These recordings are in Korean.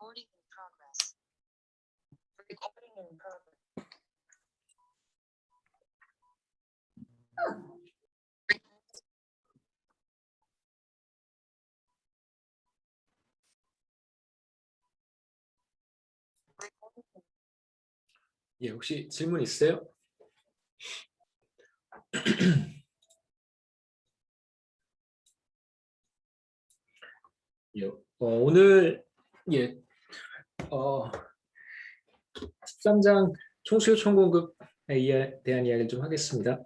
Recording in progress. Recording in progress. 예, 혹시 질문 있어요? 예, 오늘 13장 총수요 총공급에 대한 이야기를 좀 하겠습니다.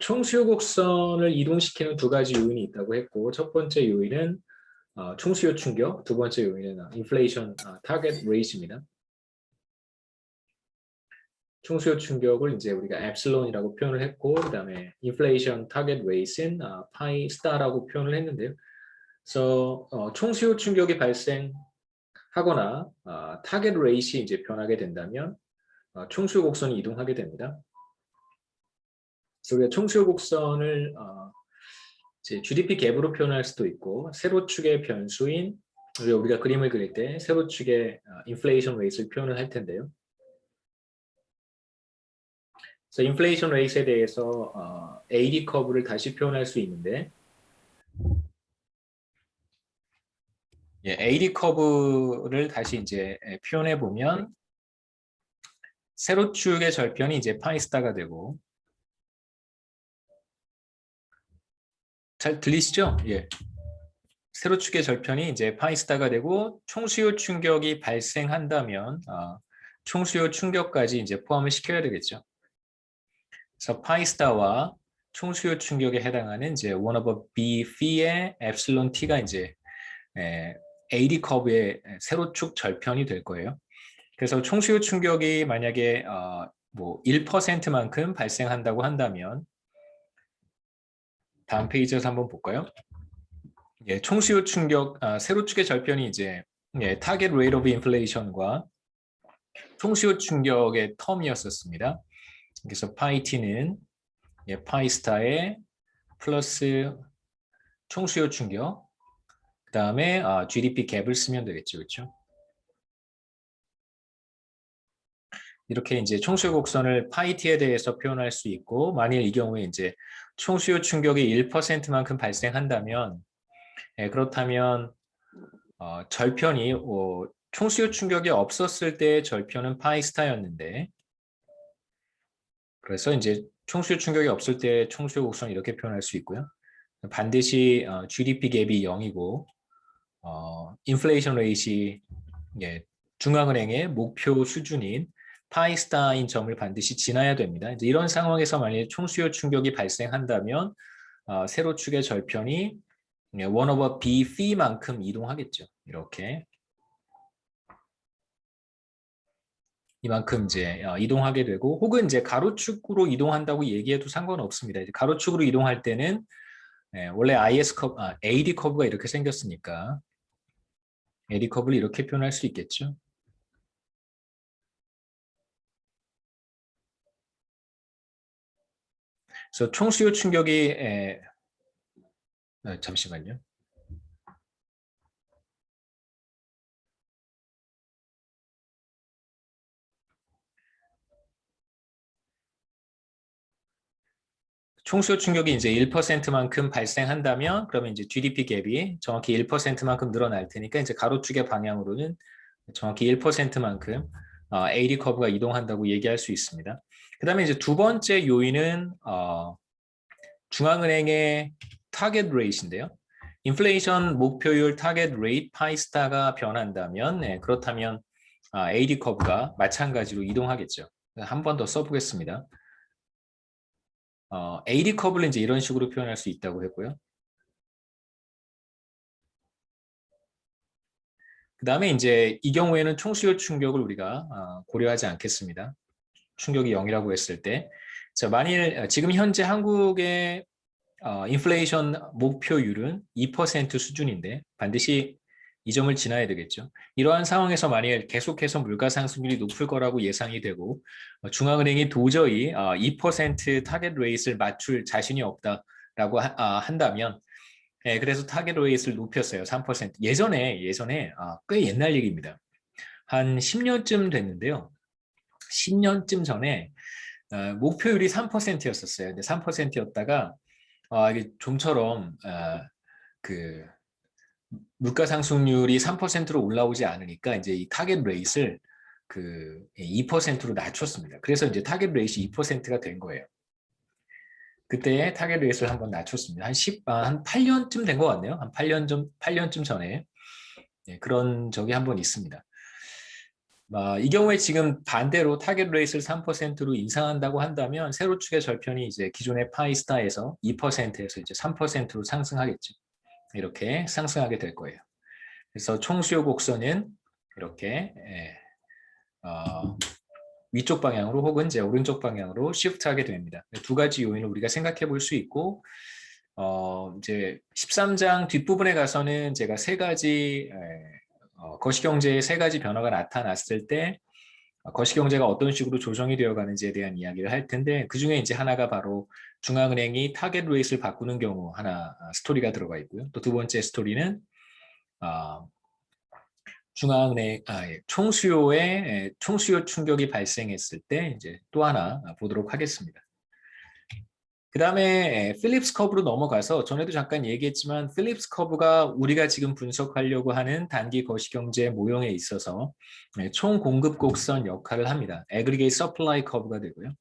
총수요 곡선을 이동시키는 두 가지 요인이 있다고 했고, 첫 번째 요인은 총수요 충격, 두 번째 요인은 인플레이션 타겟 레이트입니다. 총수요 충격을 이제 우리가 엡실론이라고 표현을 했고, 그다음에 인플레이션 타겟 레이트는 파이 스타라고 표현을 했는데요. 그래서 총수요 충격이 발생하거나 타겟 레이트이 이제 변하게 된다면 총수요 곡선이 이동하게 됩니다. 그래서 우리가 총수요 곡선을 이제 GDP 갭으로 표현할 수도 있고, 세로축의 변수인 우리가 그림을 그릴 때 세로축의 인플레이션 레이트를 표현을 할 텐데요. 그래서 인플레이션 레이트에 대해서 AD 커브를 다시 표현할 수 있는데, AD 커브를 다시 이제 표현해 보면 세로축의 절편이 이제 파이 스타가 되고, 잘 들리시죠? 예. 세로축의 절편이 이제 파이 스타가 되고, 총수요 충격이 발생한다면 총수요 충격까지 이제 포함을 시켜야 되겠죠. 그래서 파이 스타와 총수요 충격에 해당하는 이제 1 over b p의 엡실론 t가 이제 AD 커브의 세로축 절편이 될 거예요. 그래서 총수요 충격이 만약에 뭐 1%만큼 발생한다고 한다면, 다음 페이지에서 한번 볼까요? 예, 총수요 충격 세로축의 절편이 이제 타겟 레이트 오브 인플레이션과 총수요 충격의 텀이었었습니다. 그래서 파이 t는 파이 스타의 플러스 총수요 충격, 그 다음에 GDP 갭을 쓰면 되겠죠, 그렇죠? 이렇게 이제 총수요 곡선을 파이 t에 대해서 표현할 수 있고, 만일 이 경우에 이제 총수요 충격이 1%만큼 발생한다면, 그렇다면 절편이 총수요 충격이 없었을 때의 절편은 파이 스타였는데, 그래서 이제 총수요 충격이 없을 때 총수요 곡선 이렇게 표현할 수 있고요. 반드시 GDP 갭이 0이고 인플레이션 레이트이 중앙은행의 목표 수준인 파이 스타인 점을 반드시 지나야 됩니다. 이제 이런 상황에서 만약에 총수요 충격이 발생한다면 세로축의 절편이 1 over b fee만큼 이동하겠죠. 이렇게 이만큼 이제 이동하게 되고, 혹은 이제 가로축으로 이동한다고 얘기해도 상관없습니다. 이제 가로축으로 이동할 때는 원래 IS 커브, AD 커브가 이렇게 생겼으니까 AD 커브를 이렇게 표현할 수 있겠죠. 그래서 총수요 충격이 잠시만요. 총수요 충격이 이제 1%만큼 발생한다면, 그러면 이제 GDP 갭이 정확히 1%만큼 늘어날 테니까 이제 가로축의 방향으로는 정확히 1%만큼 AD 커브가 이동한다고 얘기할 수 있습니다. 그 다음에 이제 두 번째 요인은 중앙은행의 타겟 레이트인데요. 인플레이션 목표율 타겟 레이트 파이 스타가 변한다면, 그렇다면 AD 커브가 마찬가지로 이동하겠죠. 한 번 더 써보겠습니다. AD 커브를 이제 이런 식으로 표현할 수 있다고 했고요. 그 다음에 이제 이 경우에는 총수요 충격을 우리가 고려하지 않겠습니다. 충격이 0이라고 했을 때, 자, 만일 지금 현재 한국의 인플레이션 목표율은 2% 수준인데 반드시 이 점을 지나야 되겠죠. 이러한 상황에서 만일 계속해서 물가 상승률이 높을 거라고 예상이 되고 중앙은행이 도저히 2% 타겟 레이트를 맞출 자신이 없다라고 한다면, 예, 그래서 타겟 레이스를 높였어요. 3%. 예전에 꽤 옛날 얘기입니다. 한 10년쯤 됐는데요. 10년쯤 전에 목표율이 3%였었어요. 근데 3%였다가 이게 좀처럼 그 물가 상승률이 3%로 올라오지 않으니까 이제 이 타겟 레이스를 그 2%로 낮췄습니다. 그래서 이제 타겟 레이스 2%가 된 거예요. 그때 타겟 레이스를 한번 낮췄습니다. 한 8년쯤 된 것 같네요. 한 8년쯤 전에 그런 적이 한번 있습니다. 이 경우에 지금 반대로 타겟 레이스를 3%로 인상한다고 한다면 세로 축의 절편이 이제 기존의 파이스타에서 2%에서 이제 3%로 상승하겠죠. 이렇게 상승하게 될 거예요. 그래서 총수요 곡선은 이렇게 위쪽 방향으로 혹은 이제 오른쪽 방향으로 시프트하게 됩니다. 두 가지 요인을 우리가 생각해 볼 수 있고 이제 13장 뒷부분에 가서는 제가 세 가지 거시경제의 세 가지 변화가 나타났을 때 거시경제가 어떤 식으로 조정이 되어 가는지에 대한 이야기를 할 텐데 그중에 이제 하나가 바로 중앙은행이 타겟 레이스를 바꾸는 경우 하나 스토리가 들어가 있고요. 또 두 번째 스토리는 중앙은행 총수요 충격이 발생했을 때 이제 또 하나 보도록 하겠습니다. 그 다음에 필립스 커브로 넘어가서 전에도 잠깐 얘기했지만 필립스 커브가 우리가 지금 분석하려고 하는 단기 거시경제 모형에 있어서 총 공급 곡선 역할을 합니다. Aggregate Supply 커브가 되고요.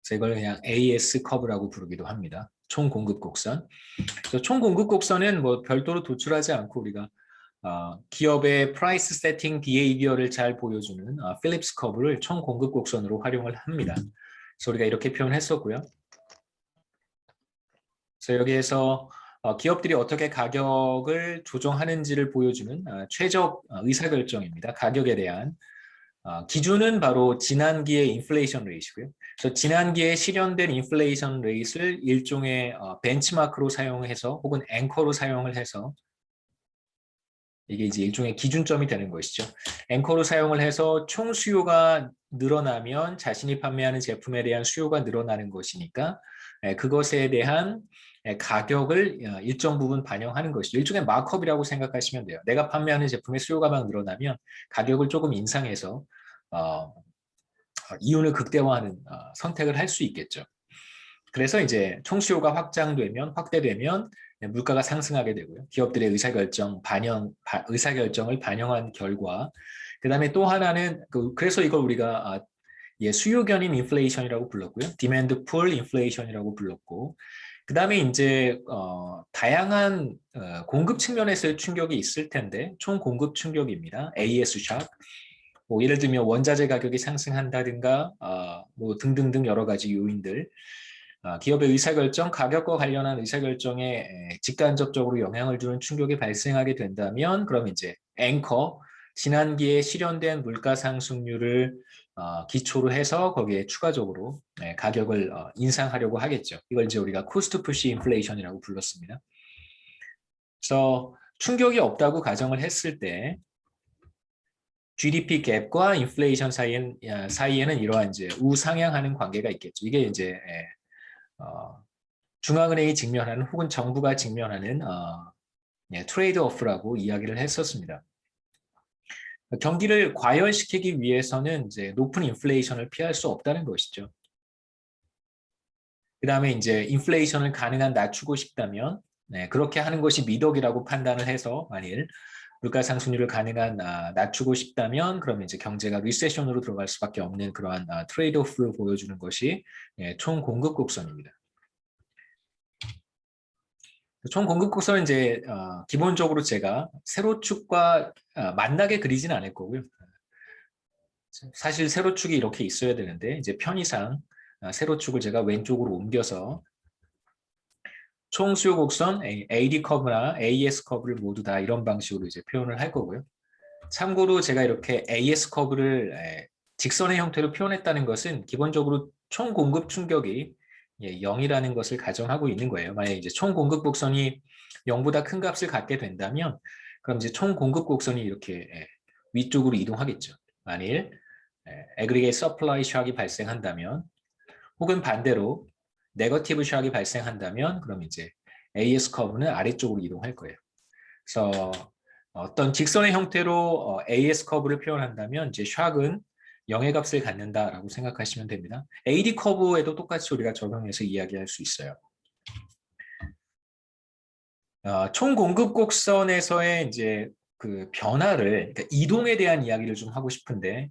그래서 이걸 그냥 AS 커브라고 부르기도 합니다. 총 공급 곡선. 그래서 총 공급 곡선은 뭐 별도로 도출하지 않고 우리가 기업의 프라이스 세팅 비헤이비어를 잘 보여주는 필립스 커브를 총 공급 곡선으로 활용을 합니다. 그래서 우리가 이렇게 표현했었고요. 그래서 여기에서 기업들이 어떻게 가격을 조정하는지를 보여주는 최적 의사결정입니다. 가격에 대한 기준은 바로 지난기의 인플레이션 레이트고요. 그래서 지난기에 실현된 인플레이션 레이트를 일종의 벤치마크로 사용해서 혹은 앵커로 사용을 해서 이게 이제 일종의 기준점이 되는 것이죠. 앵커로 사용을 해서 총 수요가 늘어나면 자신이 판매하는 제품에 대한 수요가 늘어나는 것이니까 그것에 대한 가격을 일정 부분 반영하는 것이죠. 일종의 마크업이라고 생각하시면 돼요. 내가 판매하는 제품의 수요가 막 늘어나면 가격을 조금 인상해서 이윤을 극대화하는 선택을 할 수 있겠죠. 그래서 이제 총수요가 확대되면 물가가 상승하게 되고요. 기업들의 의사결정을 반영한 결과. 그다음에 또 하나는 그래서 이걸 우리가 수요 견인 인플레이션이라고 불렀고요. 디맨드 풀 인플레이션이라고 불렀고. 그다음에 이제 다양한 공급 측면에서의 충격이 있을 텐데 총 공급 충격입니다. AS 샥. 뭐 예를 들면 원자재 가격이 상승한다든가 뭐 등등등 여러 가지 요인들. 기업의 의사결정, 가격과 관련한 의사결정에 직간접적으로 영향을 주는 충격이 발생하게 된다면 그럼 이제 앵커, 지난기에 실현된 물가 상승률을 기초로 해서 거기에 추가적으로 가격을 인상하려고 하겠죠. 이걸 이제 우리가 코스트 푸시 인플레이션이라고 불렀습니다. 그래서 충격이 없다고 가정을 했을 때 GDP 갭과 인플레이션 사이에는 이러한 이제 우상향하는 관계가 있겠죠. 이게 이제 중앙은행이 직면하는 혹은 정부가 직면하는 트레이드 오프라고 이야기를 했었습니다. 경기를 과열시키기 위해서는 이제 높은 인플레이션을 피할 수 없다는 것이죠. 그 다음에 이제 인플레이션을 가능한 낮추고 싶다면 그렇게 하는 것이 미덕이라고 판단을 해서 만일 물가 상승률을 가능한 낮추고 싶다면 그러면 이제 경제가 리세션으로 들어갈 수밖에 없는 그러한 트레이드 오프를 보여주는 것이 총 공급 곡선입니다. 총 공급 곡선은 이제 기본적으로 제가 세로축과 만나게 그리진 않을 거고요. 사실 세로축이 이렇게 있어야 되는데 이제 편의상 세로축을 제가 왼쪽으로 옮겨서 총 수요 곡선 AD 커브나 AS 커브를 모두 다 이런 방식으로 이제 표현을 할 거고요. 참고로 제가 이렇게 AS 커브를 직선의 형태로 표현했다는 것은 기본적으로 총 공급 충격이 0이라는 것을 가정하고 있는 거예요. 만약에 이제 총 공급 곡선이 0보다 큰 값을 갖게 된다면 그럼 이제 총 공급 곡선이 이렇게 위쪽으로 이동하겠죠. 만일 aggregate supply shock이 발생한다면 혹은 반대로 네거티브 샥이 발생한다면 그럼 이제 AS 커브는 아래쪽으로 이동할 거예요. 그래서 어떤 직선의 형태로 AS 커브를 표현한다면 이제 샥은 0의 값을 갖는다라고 생각하시면 됩니다. AD 커브에도 똑같이 우리가 적용해서 이야기할 수 있어요. 총 공급 곡선에서의 이제 그 변화를, 그러니까 이동에 대한 이야기를 좀 하고 싶은데,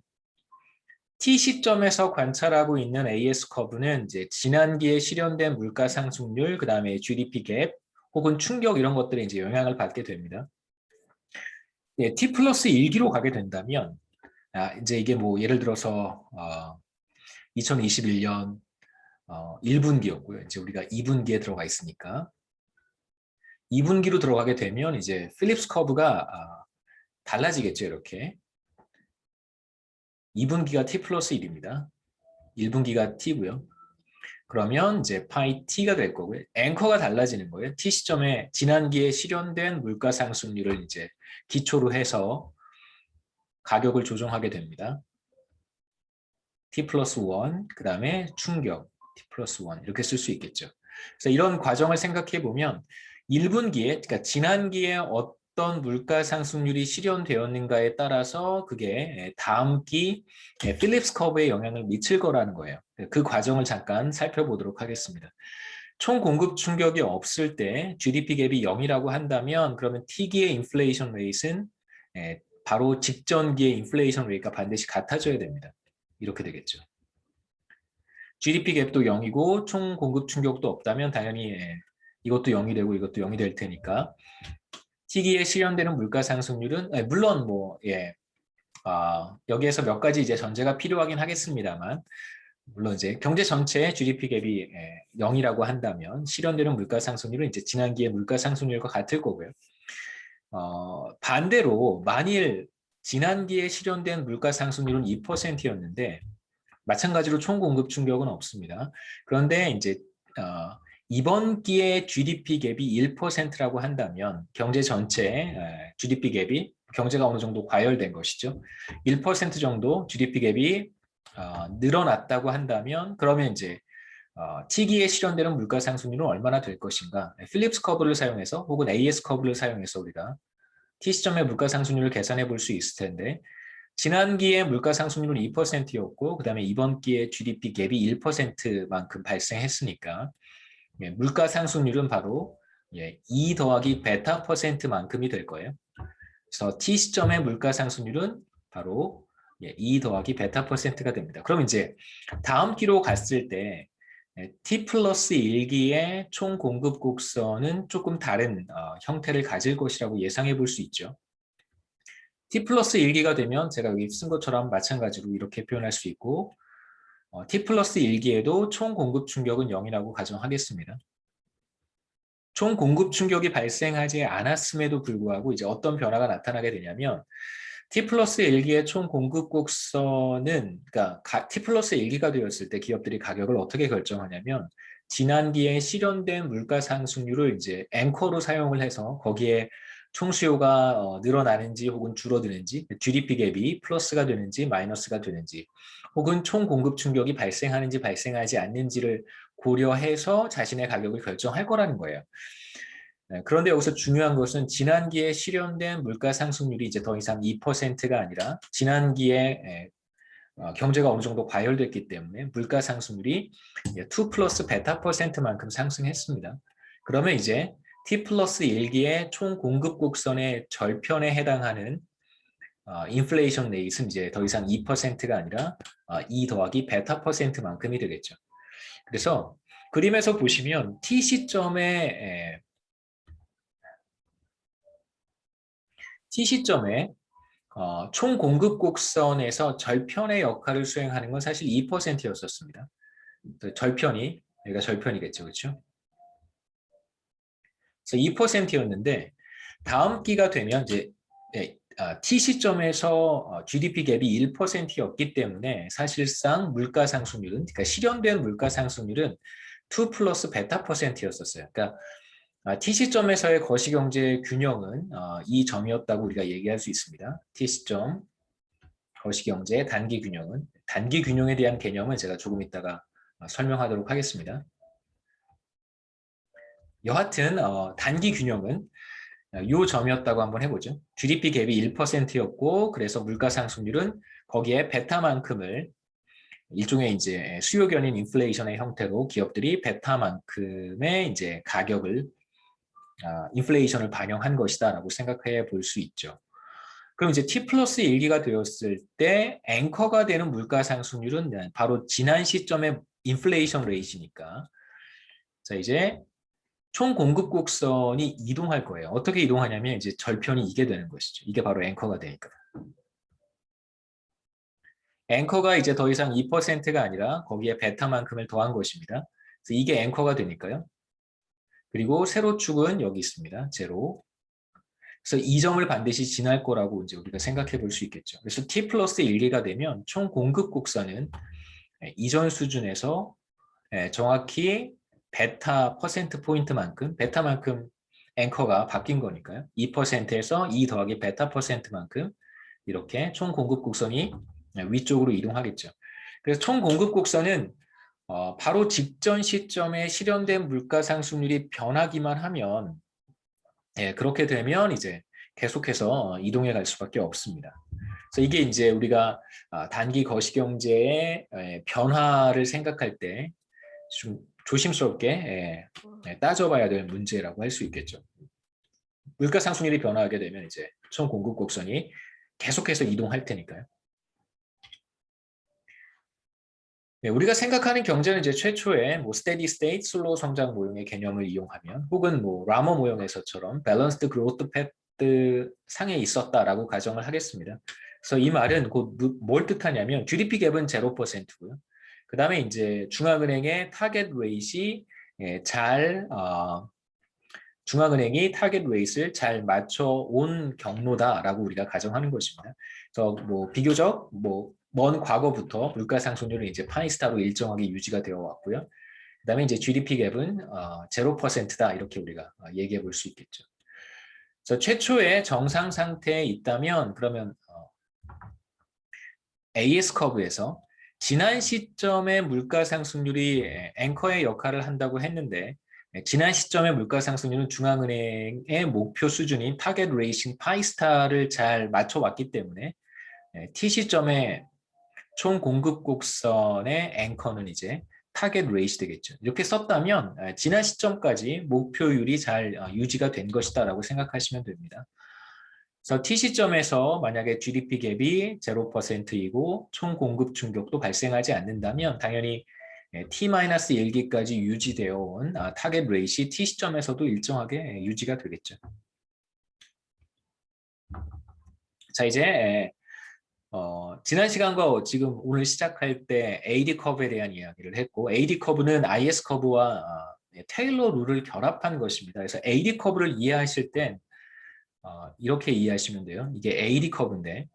T 시점에서 관찰하고 있는 AS 커브는 이제 지난기에 실현된 물가 상승률, 그 다음에 GDP 갭, 혹은 충격 이런 것들에 이제 영향을 받게 됩니다. 예, T 플러스 1기로 가게 된다면, 이제 이게 뭐 예를 들어서 2021년 1분기였고요. 이제 우리가 2분기에 들어가 있으니까 2분기로 들어가게 되면 이제 필립스 커브가 달라지겠죠. 이렇게 2분기가 T 플러스 1입니다. 1분기가 T고요. 그러면 이제 파이 T가 될 거고요. 앵커가 달라지는 거예요. T 시점에 지난기에 실현된 물가 상승률을 이제 기초로 해서 가격을 조정하게 됩니다. T 플러스 1, 그 다음에 충격, T 플러스 1 이렇게 쓸 수 있겠죠. 그래서 이런 과정을 생각해 보면 1분기에, 그러니까 지난기에 어떤 물가 상승률이 실현되었는가에 따라서 그게 다음 기 필립스 커브에 영향을 미칠 거라는 거예요. 그 과정을 잠깐 살펴보도록 하겠습니다. 총 공급 충격이 없을 때 GDP 갭이 0이라고 한다면 그러면 T기의 인플레이션 레이트는 바로 직전기의 인플레이션 레이트가 반드시 같아져야 됩니다. 이렇게 되겠죠. GDP 갭도 0이고 총 공급 충격도 없다면 당연히 이것도 0이 되고 이것도 0이 될 테니까 T기에 실현되는 물가 상승률은 물론 뭐 여기에서 몇 가지 이제 전제가 필요하긴 하겠습니다만 물론 이제 경제 전체의 GDP 갭이 0이라고 한다면 실현되는 물가 상승률은 이제 지난기의 물가 상승률과 같을 거고요. 반대로 만일 지난기에 실현된 물가 상승률은 2%였는데 마찬가지로 총 공급 충격은 없습니다. 그런데 이제 이번 기에 GDP 갭이 1%라고 한다면 경제 전체 GDP 갭이 경제가 어느 정도 과열된 것이죠. 1% 정도 GDP 갭이 늘어났다고 한다면 그러면 이제 T기에 실현되는 물가 상승률은 얼마나 될 것인가? 필립스 커브를 사용해서 혹은 AS 커브를 사용해서 우리가 T 시점의 물가 상승률을 계산해 볼 수 있을 텐데 지난기에 물가 상승률은 2%였고 그 다음에 이번 기에 GDP 갭이 1%만큼 발생했으니까 물가 상승률은 바로 2 더하기 베타 %만큼이 될 거예요. 그래서 T 시점의 물가 상승률은 바로 2 더하기 베타 %가 됩니다. 그럼 이제 다음 기로 갔을 때 T 플러스 1기의 총 공급 곡선은 조금 다른 형태를 가질 것이라고 예상해 볼 수 있죠. T 플러스 1기가 되면 제가 여기 쓴 것처럼 마찬가지로 이렇게 표현할 수 있고 T 플러스 1기에도 총 공급 충격은 0이라고 가정하겠습니다. 총 공급 충격이 발생하지 않았음에도 불구하고 이제 어떤 변화가 나타나게 되냐면 T 플러스 1기의 총 공급 곡선은 그러니까 T 플러스 1기가 되었을 때 기업들이 가격을 어떻게 결정하냐면 지난기에 실현된 물가 상승률을 이제 앵커로 사용을 해서 거기에 총수요가 늘어나는지 혹은 줄어드는지 GDP 갭이 플러스가 되는지 마이너스가 되는지 혹은 총 공급 충격이 발생하는지 발생하지 않는지를 고려해서 자신의 가격을 결정할 거라는 거예요. 그런데 여기서 중요한 것은 지난기에 실현된 물가 상승률이 이제 더 이상 2%가 아니라 지난기에 경제가 어느 정도 과열됐기 때문에 물가 상승률이 2 플러스 베타 %만큼 상승했습니다. 그러면 이제 T 플러스 1기의 총 공급 곡선의 절편에 해당하는 인플레이션 레이트는 이제 더 이상 2%가 아니라 2 더하기 베타 %만큼이 되겠죠. 그래서 그림에서 보시면 T 시점에 총 공급 곡선에서 절편의 역할을 수행하는 건 사실 2%였었습니다. 절편이 여기가 절편이겠죠, 그렇죠? 그래서 2%였는데 다음 기가 되면 이제 T 시점에서 GDP 갭이 1%였기 때문에 사실상 물가 상승률은 그러니까 실현된 물가 상승률은 2 플러스 베타 %였었어요. 그러니까 T 시점에서의 거시경제 균형은 이 점이었다고 우리가 얘기할 수 있습니다. T 시점 거시경제 단기 균형은 단기 균형에 대한 개념은 제가 조금 이따가 설명하도록 하겠습니다. 여하튼 단기 균형은 요 점이었다고 한번 해보죠. GDP 갭이 1%였고 그래서 물가 상승률은 거기에 베타만큼을 일종의 이제 수요 견인 인플레이션의 형태로 기업들이 베타만큼의 이제 가격을 인플레이션을 반영한 것이다라고 생각해 볼 수 있죠. 그럼 이제 T 플러스 1기가 되었을 때 앵커가 되는 물가 상승률은 바로 지난 시점의 인플레이션 레이트니까 자 이제 총 공급 곡선이 이동할 거예요. 어떻게 이동하냐면 이제 절편이 이게 되는 것이죠. 이게 바로 앵커가 되니까. 앵커가 이제 더 이상 2%가 아니라 거기에 베타만큼을 더한 것입니다. 그래서 이게 앵커가 되니까요. 그리고 세로축은 여기 있습니다. 제로. 그래서 이 점을 반드시 지날 거라고 이제 우리가 생각해 볼 수 있겠죠. 그래서 T 플러스 1기가 되면 총 공급 곡선은 이전 수준에서 정확히 베타 퍼센트 포인트만큼, 베타만큼 앵커가 바뀐 거니까요. 2%에서 2 더하기 베타 퍼센트만큼 이렇게 총 공급 곡선이 위쪽으로 이동하겠죠. 그래서 총 공급 곡선은 바로 직전 시점에 실현된 물가 상승률이 변하기만 하면 그렇게 되면 이제 계속해서 이동해 갈 수밖에 없습니다. 그래서 이게 이제 우리가 단기 거시경제의 변화를 생각할 때 좀 조심스럽게 따져봐야 될 문제라고 할 수 있겠죠. 물가 상승률이 변화하게 되면 이제 총 공급 곡선이 계속해서 이동할 테니까요. 네, 우리가 생각하는 경제는 이제 최초에 뭐 스테디 스테이트 슬로우 성장 모형의 개념을 이용하면 혹은 뭐 라머 모형에서처럼 밸런스드 그로우트 패드 상에 있었다라고 가정을 하겠습니다. 그래서 이 말은 곧 뭘 뜻하냐면 GDP 갭은 0%고요. 그 다음에 이제 중앙은행의 타겟 레이시 중앙은행이 타겟 레이스를 잘 맞춰온 경로다라고 우리가 가정하는 것입니다. 그래서 뭐 비교적 먼 과거부터 물가 상승률은 이제 파이스타로 일정하게 유지가 되어 왔고요. 그다음에 이제 GDP 갭은 0%다 이렇게 우리가 얘기해 볼 수 있겠죠. 그래서 최초의 정상 상태에 있다면 그러면 AS 커브에서 지난 시점의 물가 상승률이 앵커의 역할을 한다고 했는데 지난 시점의 물가 상승률은 중앙은행의 목표 수준인 타겟 레이싱 파이스타를 잘 맞춰왔기 때문에 T 시점의 총 공급 곡선의 앵커는 이제 타겟 레이시 되겠죠. 이렇게 썼다면 지난 시점까지 목표율이 잘 유지가 된 것이다라고 생각하시면 됩니다. 그래서 T 시점에서 만약에 GDP 갭이 0%이고 총 공급 충격도 발생하지 않는다면 당연히 T-1기까지 유지되어 온 타겟 레이시 T 시점에서도 일정하게 유지가 되겠죠. 자 이제 지난 시간과 지금 오늘 시작할 때 AD 커브에 대한 이야기를 했고 AD 커브는 IS 커브와 테일러 룰을 결합한 것입니다. 그래서 AD 커브를 이해하실 땐 이렇게 이해하시면 돼요. 이게 AD 커브인데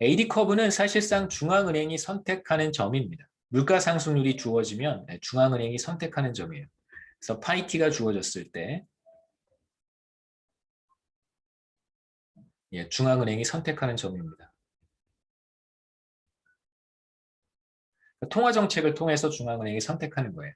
AD 커브는 사실상 중앙은행이 선택하는 점입니다. 물가 상승률이 주어지면 중앙은행이 선택하는 점이에요. 그래서 파이T가 주어졌을 때 중앙은행이 선택하는 점입니다. 통화정책을 통해서 중앙은행이 선택하는 거예요.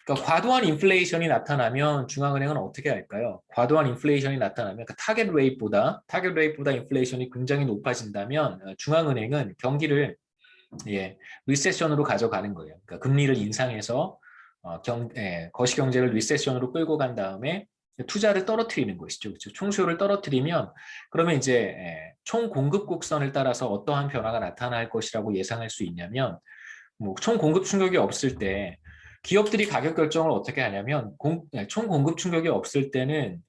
그러니까 과도한 인플레이션이 나타나면 중앙은행은 어떻게 할까요? 과도한 인플레이션이 나타나면 타겟 레이트보다 인플레이션이 굉장히 높아진다면 중앙은행은 경기를 리세션으로 가져가는 거예요. 그러니까 금리를 인상해서 거시경제를 리세션으로 끌고 간 다음에 투자를 떨어뜨리는 것이죠. 그렇죠? 총수요를 떨어뜨리면 그러면 이제 총 공급 곡선을 따라서 어떠한 변화가 나타날 것이라고 예상할 수 있냐면 총 공급 충격이 없을 때 기업들이 가격 결정을 어떻게 하냐면 총 공급 충격이 없을 때는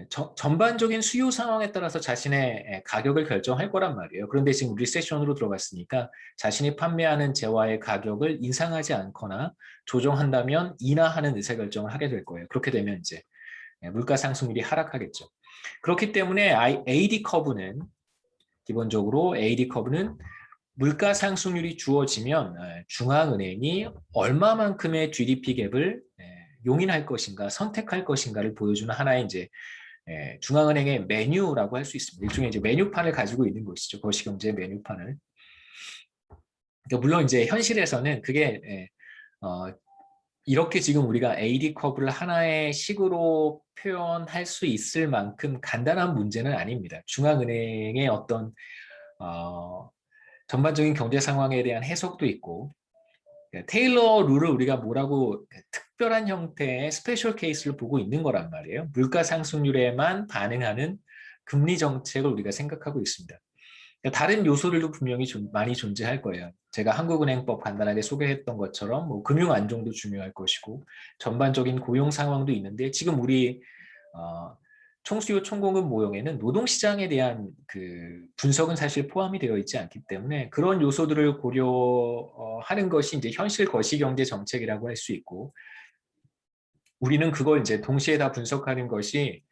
전반적인 수요 상황에 따라서 자신의 가격을 결정할 거란 말이에요. 그런데 지금 리세션으로 들어갔으니까 자신이 판매하는 재화의 가격을 인상하지 않거나 조정한다면 인하하는 의사결정을 하게 될 거예요. 그렇게 되면 이제 물가 상승률이 하락하겠죠. 그렇기 때문에 AD 커브는 기본적으로 AD 커브는 물가 상승률이 주어지면 중앙은행이 얼마만큼의 GDP 갭을 용인할 것인가, 선택할 것인가를 보여주는 하나의 이제 중앙은행의 메뉴라고 할 수 있습니다. 일종의 이제 메뉴판을 가지고 있는 것이죠. 거시경제 메뉴판을. 그러니까 물론 이제 현실에서는 그게 이렇게 지금 우리가 AD 커브를 하나의 식으로 표현할 수 있을 만큼 간단한 문제는 아닙니다. 중앙은행의 어떤 전반적인 경제 상황에 대한 해석도 있고 테일러 룰을 우리가 뭐라고 특별한 형태의 스페셜 케이스를 보고 있는 거란 말이에요. 물가 상승률에만 반응하는 금리 정책을 우리가 생각하고 있습니다. 다른 요소들도 분명히 많이 존재할 거예요. 제가 한국은행법 간단하게 소개했던 것처럼 뭐 금융 안정도 중요할 것이고 전반적인 고용 상황도 있는데 지금 우리 총수요 총공급 모형에는 노동시장에 대한 그 분석은 사실 포함이 되어 있지 않기 때문에 그런 요소들을 고려하는 것이 이제 현실 거시경제 정책이라고 할 수 있고 우리는 그걸 이제 동시에 다 분석하는 것이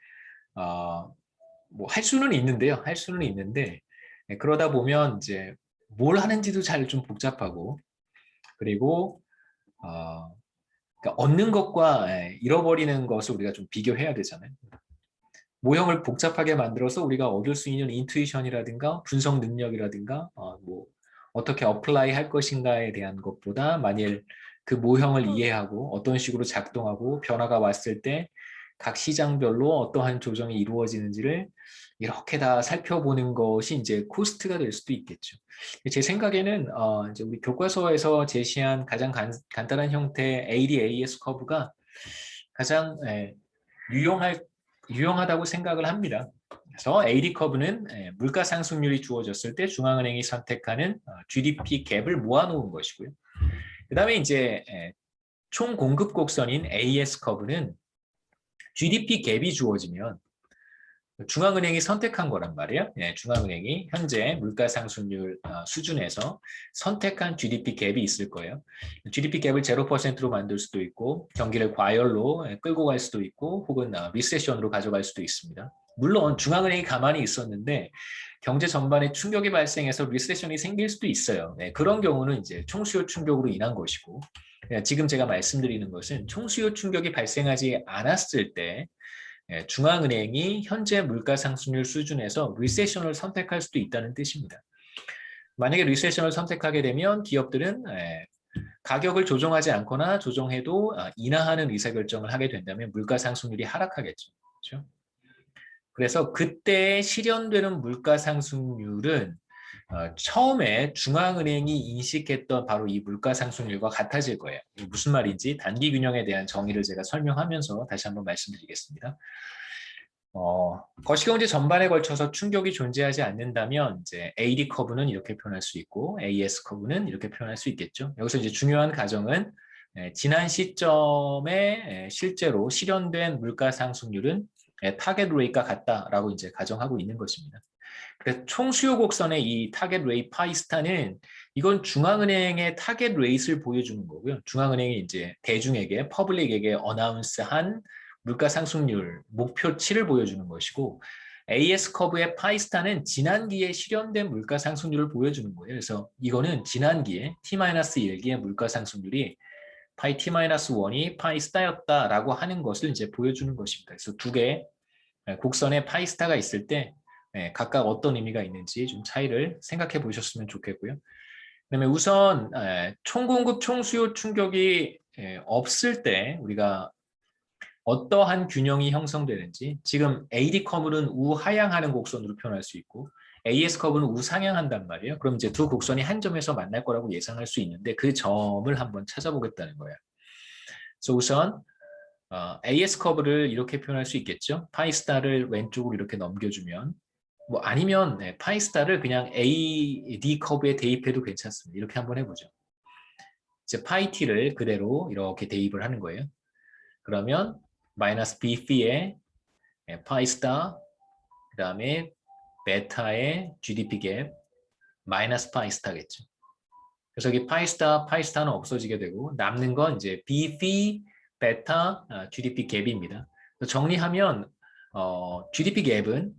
뭐 할 수는 있는데요. 할 수는 있는데 그러다 보면 이제 뭘 하는지도 잘 좀 복잡하고 그리고 그러니까 얻는 것과 잃어버리는 것을 우리가 좀 비교해야 되잖아요. 모형을 복잡하게 만들어서 우리가 얻을 수 있는 인투이션이라든가 분석 능력이라든가 뭐 어떻게 어플라이 할 것인가에 대한 것보다 만일 그 모형을 이해하고 어떤 식으로 작동하고 변화가 왔을 때 각 시장별로 어떠한 조정이 이루어지는지를 이렇게 다 살펴보는 것이 이제 코스트가 될 수도 있겠죠. 제 생각에는 이제 우리 교과서에서 제시한 가장 간단한 형태의 AD/AS 커브가 가장 유용하다고 생각을 합니다. 그래서 AD 커브는 물가 상승률이 주어졌을 때 중앙은행이 선택하는 GDP 갭을 모아놓은 것이고요. 그 다음에 이제 총 공급 곡선인 AS 커브는 GDP 갭이 주어지면 중앙은행이 선택한 거란 말이에요. 중앙은행이 현재 물가 상승률 수준에서 선택한 GDP 갭이 있을 거예요. GDP 갭을 0%로 만들 수도 있고 경기를 과열로 끌고 갈 수도 있고 혹은 리세션으로 가져갈 수도 있습니다. 물론 중앙은행이 가만히 있었는데 경제 전반에 충격이 발생해서 리세션이 생길 수도 있어요. 그런 경우는 이제 총수요 충격으로 인한 것이고 지금 제가 말씀드리는 것은 총수요 충격이 발생하지 않았을 때 중앙은행이 현재 물가 상승률 수준에서 리세션을 선택할 수도 있다는 뜻입니다. 만약에 리세션을 선택하게 되면 기업들은 가격을 조정하지 않거나 조정해도 인하하는 의사결정을 하게 된다면 물가 상승률이 하락하겠죠. 그렇죠? 그래서 그때 실현되는 물가 상승률은 처음에 중앙은행이 인식했던 바로 이 물가 상승률과 같아질 거예요. 무슨 말인지 단기 균형에 대한 정의를 제가 설명하면서 다시 한번 말씀드리겠습니다. 거시경제 전반에 걸쳐서 충격이 존재하지 않는다면 이제 AD 커브는 이렇게 표현할 수 있고 AS 커브는 이렇게 표현할 수 있겠죠. 여기서 이제 중요한 가정은 지난 시점에 실제로 실현된 물가 상승률은 타겟 레이트가 같다라고 이제 가정하고 있는 것입니다. 그래서 총수요 곡선의 이 타겟 레이트 파이스타는 이건 중앙은행의 타겟 레이트를 보여주는 거고요. 중앙은행이 이제 대중에게 퍼블릭에게 어나운스한 물가 상승률 목표치를 보여주는 것이고 AS 커브의 파이스타는 지난기에 실현된 물가 상승률을 보여주는 거예요. 그래서 이거는 지난기에 T-1기의 물가 상승률이 파이 T-1이 파이스타였다라고 하는 것을 이제 보여주는 것입니다. 그래서 두 개의 곡선에 파이스타가 있을 때 각각 어떤 의미가 있는지 좀 차이를 생각해 보셨으면 좋겠고요. 그다음에 우선 총공급 총수요 충격이 없을 때 우리가 어떠한 균형이 형성되는지 지금 AD 커브는 우하향하는 곡선으로 표현할 수 있고 AS 커브는 우상향한단 말이에요. 그럼 이제 두 곡선이 한 점에서 만날 거라고 예상할 수 있는데 그 점을 한번 찾아보겠다는 거예요. 그래서 우선 AS 커브를 이렇게 표현할 수 있겠죠. 파이스타를 왼쪽으로 이렇게 넘겨주면 뭐 아니면 파이스타를 그냥 AD 커브에 대입해도 괜찮습니다. 이렇게 한번 해보죠. 이제 파이 T를 그대로 이렇게 대입을 하는 거예요. 그러면 마이너스 BP의 파이스타 그 다음에 베타의 GDP 갭 마이너스 파이스타겠죠. 그래서 여기 파이스타는 없어지게 되고 남는 건 이제 BP 베타 GDP 갭입니다. 정리하면 GDP 갭은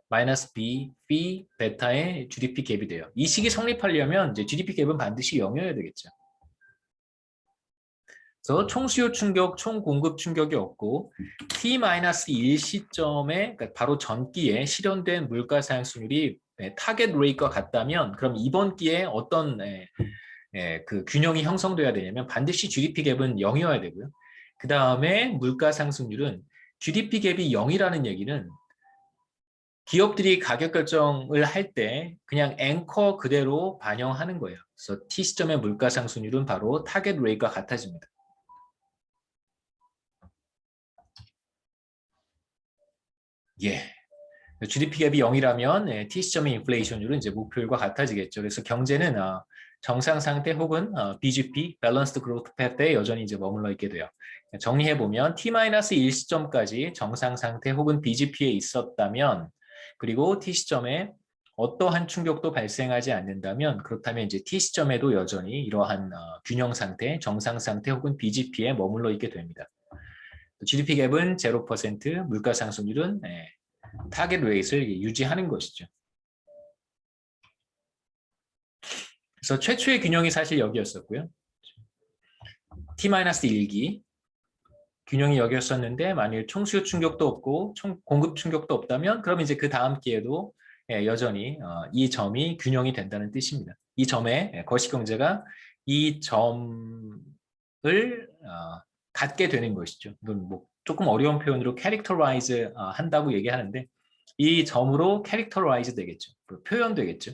마이너스 BP 베타의 GDP 갭이 돼요. 이 식이 성립하려면 이제 GDP 갭은 반드시 0이어야 되겠죠. 그래서 총 수요 충격, 총 공급 충격이 없고 T-1 시점에 그러니까 바로 전기에 실현된 물가 상승률이 타겟 레이트와 같다면 그럼 이번 기회에 어떤 그 균형이 형성돼야 되냐면 반드시 GDP 갭은 0이어야 되고요. 그 다음에 물가 상승률은 GDP 갭이 0이라는 얘기는 기업들이 가격 결정을 할 때 그냥 앵커 그대로 반영하는 거예요. 그래서 T 시점의 물가 상승률은 바로 타겟 레이트가 같아집니다. 예. GDP 갭이 0이라면 T 시점의 인플레이션율은 이제 목표율과 같아지겠죠. 그래서 경제는 정상 상태 혹은 BGP, Balanced Growth Path에 여전히 이제 머물러 있게 돼요. 정리해 보면 T-1 시점까지 정상 상태 혹은 BGP에 있었다면 그리고 T 시점에 어떠한 충격도 발생하지 않는다면 그렇다면 이제 T 시점에도 여전히 이러한 균형 상태, 정상 상태 혹은 BGP에 머물러 있게 됩니다. GDP 갭은 0%, 물가 상승률은 타겟 레이트를 유지하는 것이죠. 그래서 최초의 균형이 사실 여기였었고요. T-1기 균형이 여기였었는데 만일 총수요 충격도 없고 총 공급 충격도 없다면 그럼 이제 그 다음 기회도 여전히 이 점이 균형이 된다는 뜻입니다. 이 점에 거시경제가 이 점을 갖게 되는 것이죠. 이건 뭐 조금 어려운 표현으로 characterize 한다고 얘기하는데 이 점으로 characterize 되겠죠. 표현되겠죠.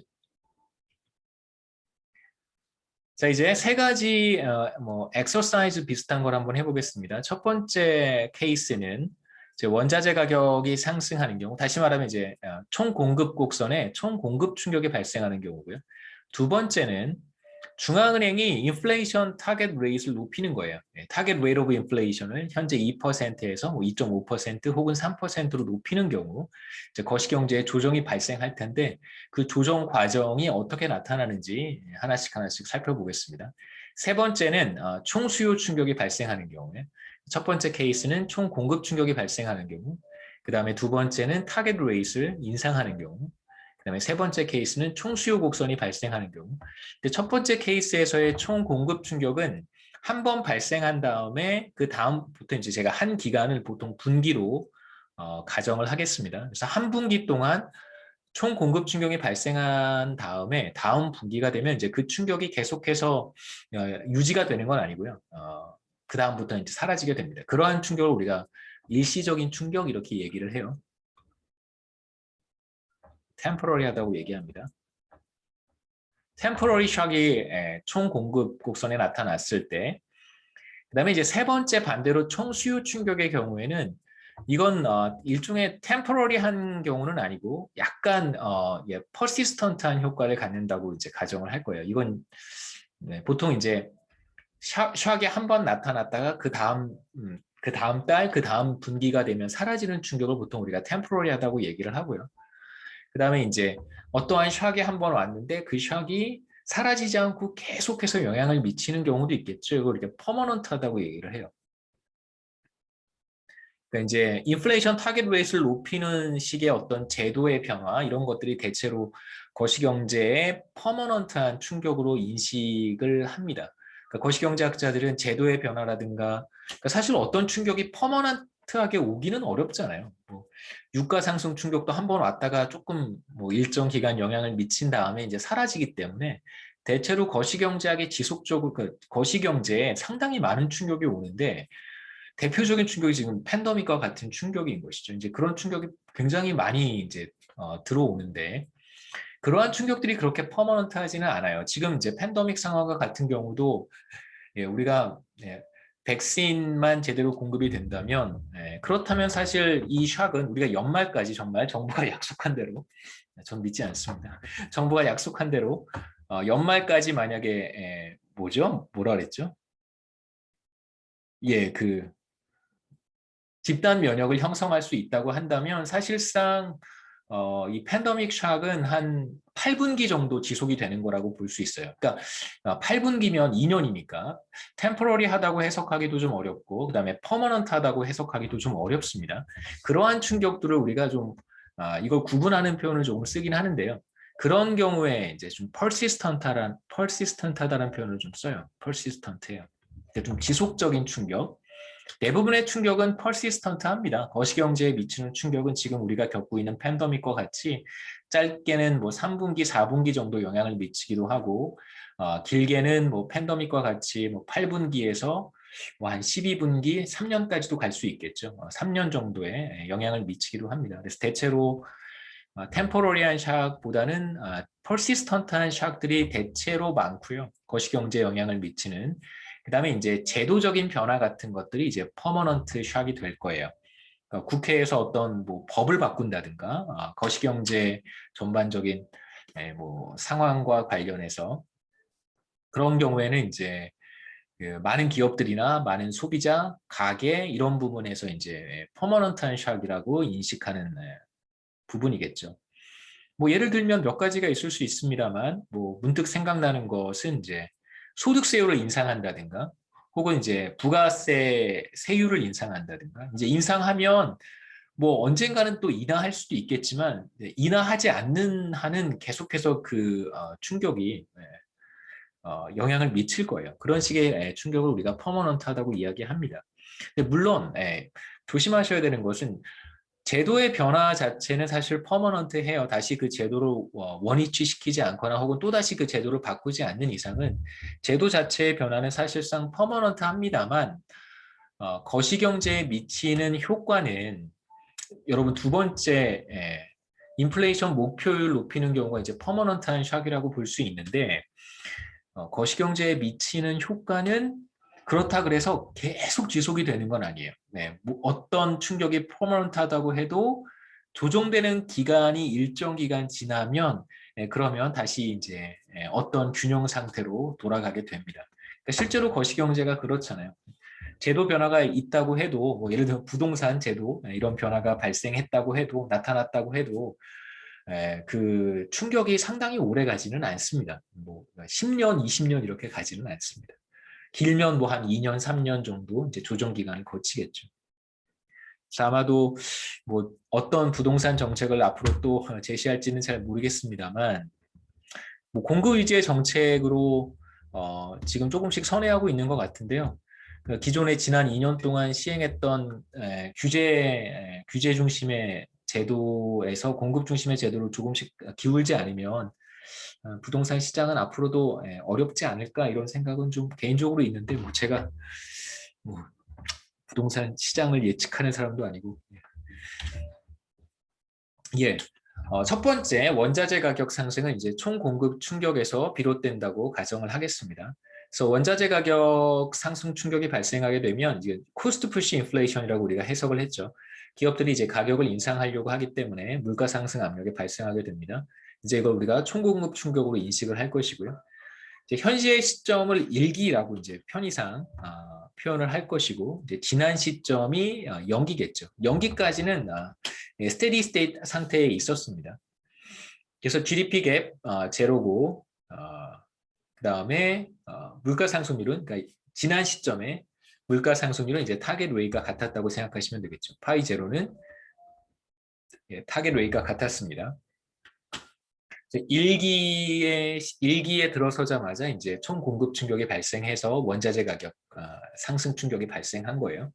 자, 이제 세 가지 뭐 엑서사이즈 비슷한 걸 한번 해보겠습니다. 첫 번째 케이스는 이제 원자재 가격이 상승하는 경우, 다시 말하면 이제 총 공급 곡선에 총 공급 충격이 발생하는 경우고요. 두 번째는 중앙은행이 인플레이션 타겟 레이트를 높이는 거예요. 타겟 레이트 오브 인플레이션을 현재 2%에서 뭐 2.5% 혹은 3%로 높이는 경우 이제 거시경제에 조정이 발생할 텐데 그 조정 과정이 어떻게 나타나는지 하나씩 살펴보겠습니다. 세 번째는 총 수요 충격이 발생하는 경우에 첫 번째 케이스는 총 공급 충격이 발생하는 경우 그 다음에 두 번째는 타겟 레이트를 인상하는 경우 그다음에 세 번째 케이스는 총수요 곡선이 발생하는 경우. 근데 첫 번째 케이스에서의 총 공급 충격은 한 번 발생한 다음에 그 다음부터 이제 제가 한 기간을 보통 분기로 가정을 하겠습니다. 그래서 한 분기 동안 총 공급 충격이 발생한 다음에 다음 분기가 되면 이제 그 충격이 계속해서 유지가 되는 건 아니고요. 그 다음부터 이제 사라지게 됩니다. 그러한 충격을 우리가 일시적인 충격 이렇게 얘기를 해요. 템포러리하다고 얘기합니다. 템포러리 샥이 총 공급 곡선에 나타났을 때 그다음에 이제 세 번째 반대로 총 수요 충격의 경우에는 이건 일종의 템포러리한 경우는 아니고 약간 퍼시스턴트한 효과를 갖는다고 이제 가정을 할 거예요. 이건 보통 이제 샥이 한 번 나타났다가 그 다음 달, 그 다음 분기가 되면 사라지는 충격을 보통 우리가 템포러리하다고 얘기를 하고요. 그 다음에 이제 어떠한 샥이 한 번 왔는데 그 샥이 사라지지 않고 계속해서 영향을 미치는 경우도 있겠죠. 이걸 이렇게 퍼머넌트하다고 얘기를 해요. 그러니까 이제 인플레이션 타겟 레이트를 높이는 식의 어떤 제도의 변화 이런 것들이 대체로 거시경제의 퍼머넌트한 충격으로 인식을 합니다. 그러니까 거시경제학자들은 제도의 변화라든가 그러니까 사실 어떤 충격이 퍼머넌트하게 오기는 어렵잖아요. 뭐 유가 상승 충격도 한 번 왔다가 조금 뭐 일정 기간 영향을 미친 다음에 이제 사라지기 때문에 대체로 거시경제학이 지속적으로 거시경제에 상당히 많은 충격이 오는데 대표적인 충격이 지금 팬데믹과 같은 충격인 것이죠. 이제 그런 충격이 굉장히 많이 이제 들어오는데 그러한 충격들이 그렇게 퍼머넌트하지는 않아요. 지금 이제 팬데믹 상황과 같은 경우도 우리가 백신만 제대로 공급이 된다면 그렇다면 사실 이 샥은 우리가 연말까지 정말 정부가 약속한 대로 전 믿지 않습니다. 정부가 약속한 대로 연말까지 만약에 뭐라 그랬죠? 그 집단 면역을 형성할 수 있다고 한다면 사실상 이 팬데믹 샥은 한 8분기 정도 지속이 되는 거라고 볼 수 있어요. 그러니까 8분기면 2년이니까 템포러리하다고 해석하기도 좀 어렵고 그다음에 퍼머넌트하다고 해석하기도 좀 어렵습니다. 그러한 충격들을 우리가 좀 이걸 구분하는 표현을 조금 쓰긴 하는데요. 그런 경우에 이제 좀 persistent하다는 표현을 좀 써요. persistent해요. 좀 지속적인 충격. 대부분의 충격은 퍼시스턴트합니다. 거시경제에 미치는 충격은 지금 우리가 겪고 있는 팬데믹과 같이 짧게는 뭐 3분기, 4분기 정도 영향을 미치기도 하고 길게는 뭐 팬데믹과 같이 뭐 8분기에서 뭐 한 12분기, 3년까지도 갈 수 있겠죠. 3년 정도의 영향을 미치기도 합니다. 그래서 대체로 템포러리한 샥보다는 퍼시스턴트한 샥들이 대체로 많고요. 거시경제에 영향을 미치는. 그다음에 이제 제도적인 변화 같은 것들이 이제 퍼머넌트 샥이 될 거예요. 그러니까 국회에서 어떤 뭐 법을 바꾼다든가 거시경제 전반적인 뭐 상황과 관련해서 그런 경우에는 이제 그 많은 기업들이나 많은 소비자, 가게 이런 부분에서 이제 퍼머넌트한 샥이라고 인식하는 부분이겠죠. 뭐 예를 들면 몇 가지가 있을 수 있습니다만 뭐 문득 생각나는 것은 이제 소득세율을 인상한다든가 혹은 이제 부가세 세율을 인상한다든가 이제 인상하면 뭐 언젠가는 또 인하할 수도 있겠지만 인하하지 않는 한은 계속해서 그 충격이 영향을 미칠 거예요. 그런 식의 충격을 우리가 퍼머넌트하다고 이야기합니다. 근데 물론 조심하셔야 되는 것은 제도의 변화 자체는 사실 퍼머넌트해요. 다시 그 제도를 원위치시키지 않거나 혹은 또다시 그 제도를 바꾸지 않는 이상은 제도 자체의 변화는 사실상 퍼머넌트합니다만 거시경제에 미치는 효과는 여러분 두 번째 인플레이션 목표율 높이는 경우가 이제 퍼머넌트한 샥이라고 볼 수 있는데 거시경제에 미치는 효과는 그렇다 그래서 계속 지속이 되는 건 아니에요. 네, 뭐 어떤 충격이 퍼머넌트하다고 해도 조정되는 기간이 일정 기간 지나면 그러면 다시 이제 어떤 균형 상태로 돌아가게 됩니다. 그러니까 실제로 거시경제가 그렇잖아요. 제도 변화가 있다고 해도 뭐 예를 들어 부동산 제도 이런 변화가 발생했다고 해도 나타났다고 해도 그 충격이 상당히 오래 가지는 않습니다. 뭐 10년, 20년 이렇게 가지는 않습니다. 길면 뭐 한 2년, 3년 정도 이제 조정 기간을 거치겠죠. 그래서 아마도 뭐 어떤 부동산 정책을 앞으로 또 제시할지는 잘 모르겠습니다만 뭐 공급 위주의 정책으로 지금 조금씩 선회하고 있는 것 같은데요. 그 기존에 지난 2년 동안 시행했던 규제 중심의 제도에서 공급 중심의 제도를 조금씩 기울지 않으면 부동산 시장은 앞으로도 어렵지 않을까 이런 생각은 좀 개인적으로 있는데 뭐 제가 뭐 부동산 시장을 예측하는 사람도 아니고 예. 첫 번째 원자재 가격 상승은 이제 총 공급 충격에서 비롯된다고 가정을 하겠습니다. 그래서 원자재 가격 상승 충격이 발생하게 되면 이제 코스트 푸시 인플레이션이라고 우리가 해석을 했죠. 기업들이 이제 가격을 인상하려고 하기 때문에 물가 상승 압력이 발생하게 됩니다. 이제 이걸 우리가 총 공급 충격으로 인식을 할 것이고요. 이제 현재의 시점을 일기라고 이제 편의상 표현을 할 것이고 이제 지난 시점이 연기겠죠. 연기까지는 스테디 스테이트 상태에 있었습니다. 그래서 GDP 갭 제로고 그다음에 물가 상승률은 그러니까 지난 시점에 물가 상승률은 이제 타겟 웨이가 같았다고 생각하시면 되겠죠. 파이 제로는 타겟 웨이가 같았습니다. 일기에 들어서자마자 이제 총 공급 충격이 발생해서 원자재 가격 상승 충격이 발생한 거예요.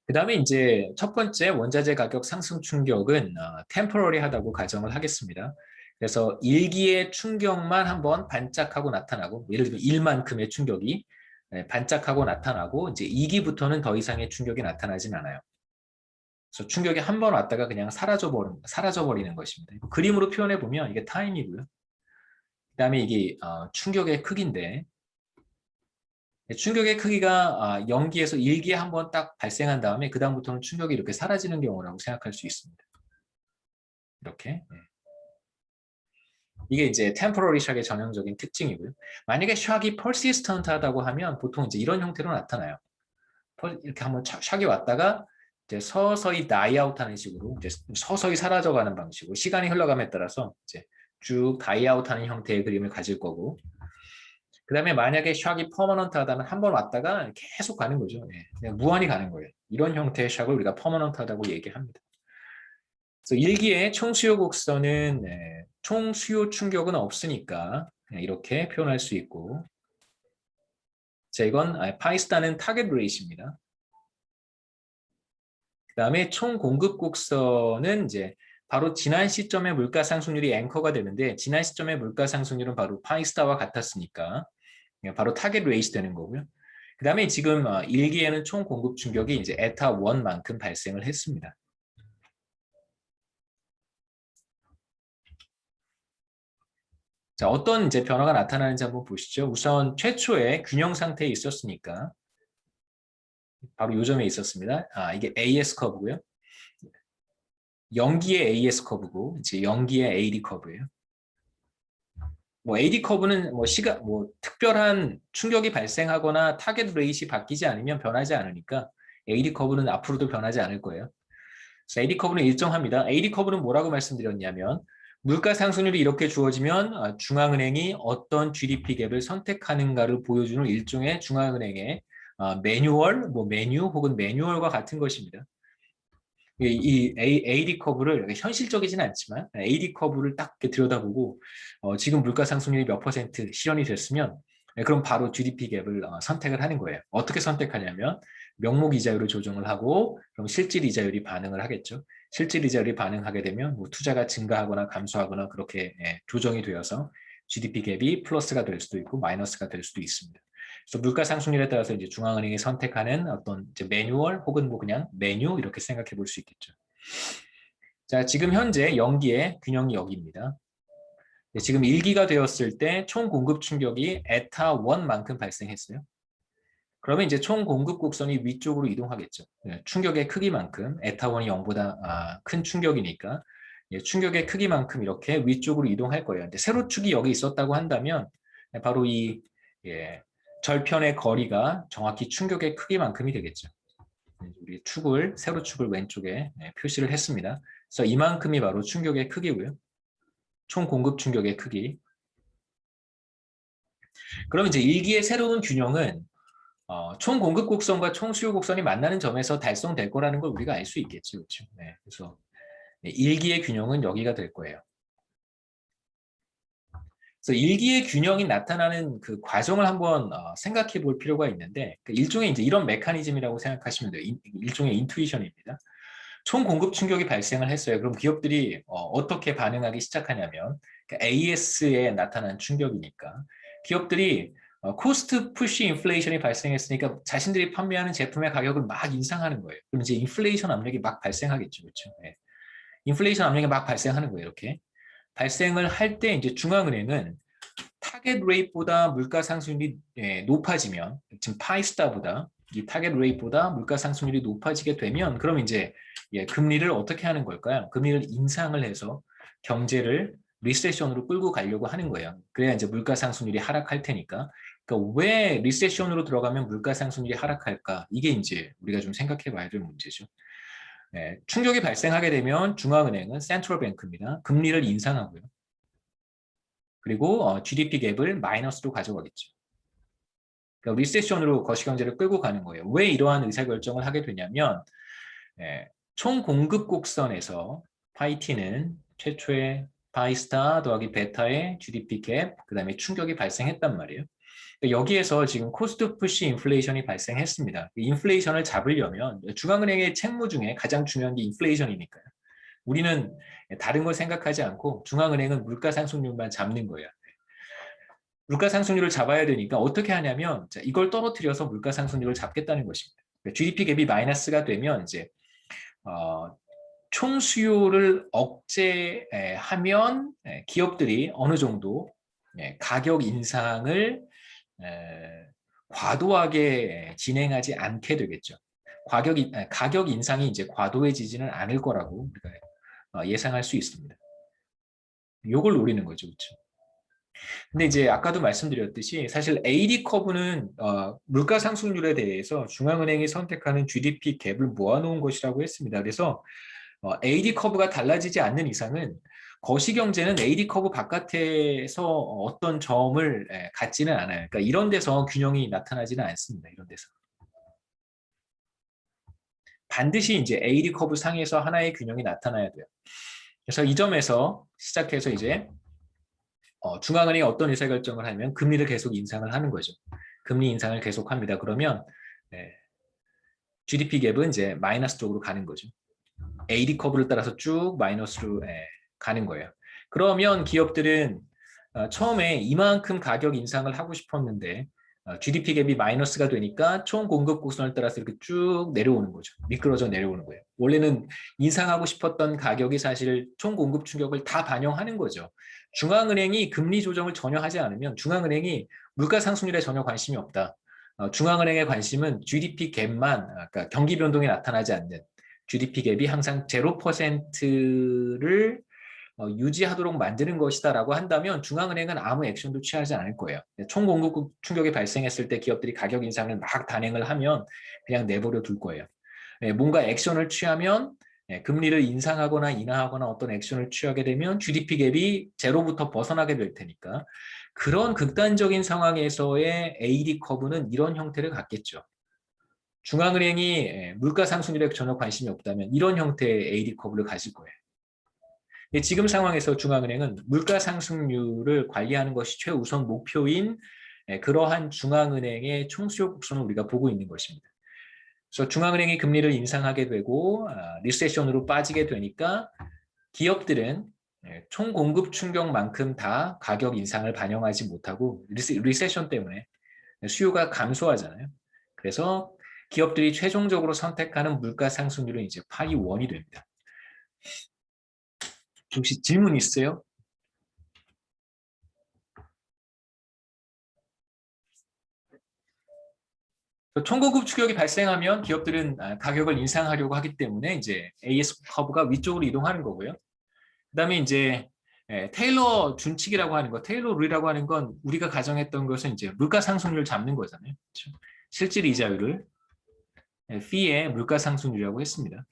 그 다음에 이제 첫 번째 원자재 가격 상승 충격은 템포러리하다고 가정을 하겠습니다. 그래서 일기의 충격만 한번 반짝하고 나타나고 예를 들면 1만큼의 충격이 반짝하고 나타나고 이제 2기부터는 더 이상의 충격이 나타나진 않아요. 그래서 충격이 한 번 왔다가 그냥 사라져버리는 것입니다. 그림으로 표현해 보면 이게 타임이고요. 그다음에 이게 충격의 크기인데 충격의 크기가 0기에서 1기에 한번 딱 발생한 다음에 그 다음부터는 충격이 이렇게 사라지는 경우라고 생각할 수 있습니다. 이렇게. 이게 이제 템포러리 샥의 전형적인 특징이고요. 만약에 샥이 퍼시스턴트하다고 하면 보통 이제 이런 형태로 나타나요. 이렇게 한번 샥이 왔다가 이제 서서히 다이아웃하는 식으로 이제 서서히 사라져가는 방식으로 시간이 흘러감에 따라서 이제 쭉 다이아웃하는 형태의 그림을 가질 거고 그 다음에 만약에 샥이 퍼머넌트하다면 한 번 왔다가 계속 가는 거죠. 그냥 무한히 가는 거예요. 이런 형태의 샥을 우리가 퍼머넌트하다고 얘기합니다. 그래서 일기의 총수요 곡선은 총수요 충격은 없으니까 이렇게 표현할 수 있고 자, 이건 파이스타는 타겟 레이트입니다. 그다음에 총 공급 곡선은 이제 바로 지난 시점의 물가 상승률이 앵커가 되는데 지난 시점의 물가 상승률은 바로 파이스타와 같았으니까 바로 타겟 레이트 되는 거고요. 그다음에 지금 1기에는 총 공급 충격이 이제 에타 1만큼 발생을 했습니다. 자, 어떤 이제 변화가 나타나는지 한번 보시죠. 우선 최초에 균형 상태에 있었으니까 바로 요 점에 있었습니다. 이게 AS 커브고요. 연기의 AS 커브고 이제 연기의 AD 커브예요. 뭐 AD 커브는 뭐 특별한 충격이 발생하거나 타겟 레이트이 바뀌지 않으면 변하지 않으니까 AD 커브는 앞으로도 변하지 않을 거예요. 그래서 AD 커브는 일정합니다. AD 커브는 뭐라고 말씀드렸냐면 물가 상승률이 이렇게 주어지면 중앙은행이 어떤 GDP 갭을 선택하는가를 보여주는 일종의 중앙은행의 매뉴얼, 메뉴 혹은 매뉴얼과 같은 것입니다. 이 AD 커브를 현실적이지는 않지만 AD 커브를 딱 들여다보고 지금 물가 상승률이 몇 퍼센트 실현이 됐으면 그럼 바로 GDP 갭을 선택을 하는 거예요. 어떻게 선택하냐면 명목 이자율을 조정을 하고 그럼 실질 이자율이 반응을 하겠죠. 실질 이자율이 반응하게 되면 뭐 투자가 증가하거나 감소하거나 그렇게 조정이 되어서 GDP 갭이 플러스가 될 수도 있고 마이너스가 될 수도 있습니다. 그래서 물가 상승률에 따라서 이제 중앙은행이 선택하는 어떤 이제 매뉴얼 혹은 뭐 그냥 메뉴 이렇게 생각해 볼 수 있겠죠. 자, 지금 현재 연기의 균형이 여기입니다. 지금 1기가 되었을 때 총 공급 충격이 에타 1만큼 발생했어요. 그러면 이제 총 공급 곡선이 위쪽으로 이동하겠죠. 충격의 크기만큼 에타 1이 0보다 큰 충격이니까 충격의 크기만큼 이렇게 위쪽으로 이동할 거예요. 근데 세로축이 여기 있었다고 한다면 바로 이 절편의 거리가 정확히 충격의 크기만큼이 되겠죠. 우리 세로축을 왼쪽에 표시를 했습니다. 그래서 이만큼이 바로 충격의 크기고요. 총 공급 충격의 크기. 그럼 이제 1기의 새로운 균형은 총 공급 곡선과 총 수요 곡선이 만나는 점에서 달성될 거라는 걸 우리가 알 수 있겠죠. 그렇죠? 그래서 1기의 균형은 여기가 될 거예요. 그래서 1기의 균형이 나타나는 그 과정을 한번 생각해 볼 필요가 있는데 일종의 이제 이런 메커니즘이라고 생각하시면 돼요. 일종의 인투이션입니다. 총 공급 충격이 발생을 했어요. 그럼 기업들이 어떻게 반응하기 시작하냐면 AS에 나타난 충격이니까 기업들이 코스트 푸시 인플레이션이 발생했으니까 자신들이 판매하는 제품의 가격을 막 인상하는 거예요. 그럼 이제 인플레이션 압력이 막 발생하겠죠. 그렇죠? 인플레이션 압력이 막 발생하는 거예요. 이렇게. 발생을 할 때 이제 중앙은행은 타겟 레이트보다 물가 상승률이 높아지면 지금 파이스타보다 이 타겟 레이트보다 물가 상승률이 높아지게 되면 그럼 이제 금리를 어떻게 하는 걸까요? 금리를 인상을 해서 경제를 리세션으로 끌고 가려고 하는 거예요. 그래야 이제 물가 상승률이 하락할 테니까. 그러니까 왜 리세션으로 들어가면 물가 상승률이 하락할까? 이게 이제 우리가 좀 생각해 봐야 될 문제죠. 충격이 발생하게 되면 중앙은행은 센트럴 뱅크입니다. 금리를 인상하고요. 그리고 GDP 갭을 마이너스로 가져가겠죠. 그러니까 리세션으로 거시경제를 끌고 가는 거예요. 왜 이러한 의사결정을 하게 되냐면 총 공급 곡선에서 파이T는 최초의 파이스타 더하기 베타의 GDP 갭, 그 다음에 충격이 발생했단 말이에요. 여기에서 지금 코스트 푸시 인플레이션이 발생했습니다. 인플레이션을 잡으려면 중앙은행의 책무 중에 가장 중요한 게 인플레이션이니까요. 우리는 다른 걸 생각하지 않고 중앙은행은 물가 상승률만 잡는 거예요. 물가 상승률을 잡아야 되니까 어떻게 하냐면 이걸 떨어뜨려서 물가 상승률을 잡겠다는 것입니다. GDP 갭이 마이너스가 되면 이제 총 수요를 억제하면 기업들이 어느 정도 가격 인상을 과도하게 진행하지 않게 되겠죠. 가격 인상이 이제 과도해지지는 않을 거라고 우리가 예상할 수 있습니다. 요걸 노리는 거죠, 그렇죠? 근데 이제 아까도 말씀드렸듯이 사실 AD 커브는 물가 상승률에 대해서 중앙은행이 선택하는 GDP 갭을 모아놓은 것이라고 했습니다. 그래서 AD 커브가 달라지지 않는 이상은 거시경제는 AD 커브 바깥에서 어떤 점을 갖지는 않아요. 그러니까 이런 데서 균형이 나타나지는 않습니다. 이런 데서. 반드시 이제 AD 커브 상에서 하나의 균형이 나타나야 돼요. 그래서 이 점에서 시작해서 이제 중앙은행이 어떤 의사결정을 하면 금리를 계속 인상을 하는 거죠. 금리 인상을 계속합니다. 그러면 GDP 갭은 이제 마이너스 쪽으로 가는 거죠. AD 커브를 따라서 쭉 마이너스로 가는 거예요. 그러면 기업들은 처음에 이만큼 가격 인상을 하고 싶었는데 GDP 갭이 마이너스가 되니까 총 공급 곡선을 따라서 이렇게 쭉 내려오는 거죠. 미끄러져 내려오는 거예요. 원래는 인상하고 싶었던 가격이 사실 총 공급 충격을 다 반영하는 거죠. 중앙은행이 금리 조정을 전혀 하지 않으면 중앙은행이 물가 상승률에 전혀 관심이 없다. 중앙은행의 관심은 GDP 갭만, 그러니까 경기 변동이 나타나지 않는 GDP 갭이 항상 0%를 유지하도록 만드는 것이다라고 한다면 중앙은행은 아무 액션도 취하지 않을 거예요. 총공급 충격이 발생했을 때 기업들이 가격 인상을 막 단행을 하면 그냥 내버려 둘 거예요. 뭔가 액션을 취하면 금리를 인상하거나 인하하거나 어떤 액션을 취하게 되면 GDP 갭이 제로부터 벗어나게 될 테니까 그런 극단적인 상황에서의 AD 커브는 이런 형태를 갖겠죠. 중앙은행이 물가 상승률에 전혀 관심이 없다면 이런 형태의 AD 커브를 가질 거예요. 지금 상황에서 중앙은행은 물가 상승률을 관리하는 것이 최우선 목표인 그러한 중앙은행의 총수요 곡선을 우리가 보고 있는 것입니다. 그래서 중앙은행이 금리를 인상하게 되고 리세션으로 빠지게 되니까 기업들은 총 공급 충격만큼 다 가격 인상을 반영하지 못하고 리세션 때문에 수요가 감소하잖아요. 그래서 기업들이 최종적으로 선택하는 물가 상승률은 이제 파이 1이 됩니다. 혹시 질문 있어요? 총공급 충격이 발생하면 기업들은 가격을 인상하려고 하기 때문에 이제 AS 커브가 위쪽으로 이동하는 거고요. 그다음에 이제 테일러 준칙이라고 하는 거, 테일러 룰이라고 하는 건 우리가 가정했던 것은 이제 물가 상승률을 잡는 거잖아요. 그렇죠? 실질 이자율을 fee의 물가 상승률이라고 했습니다.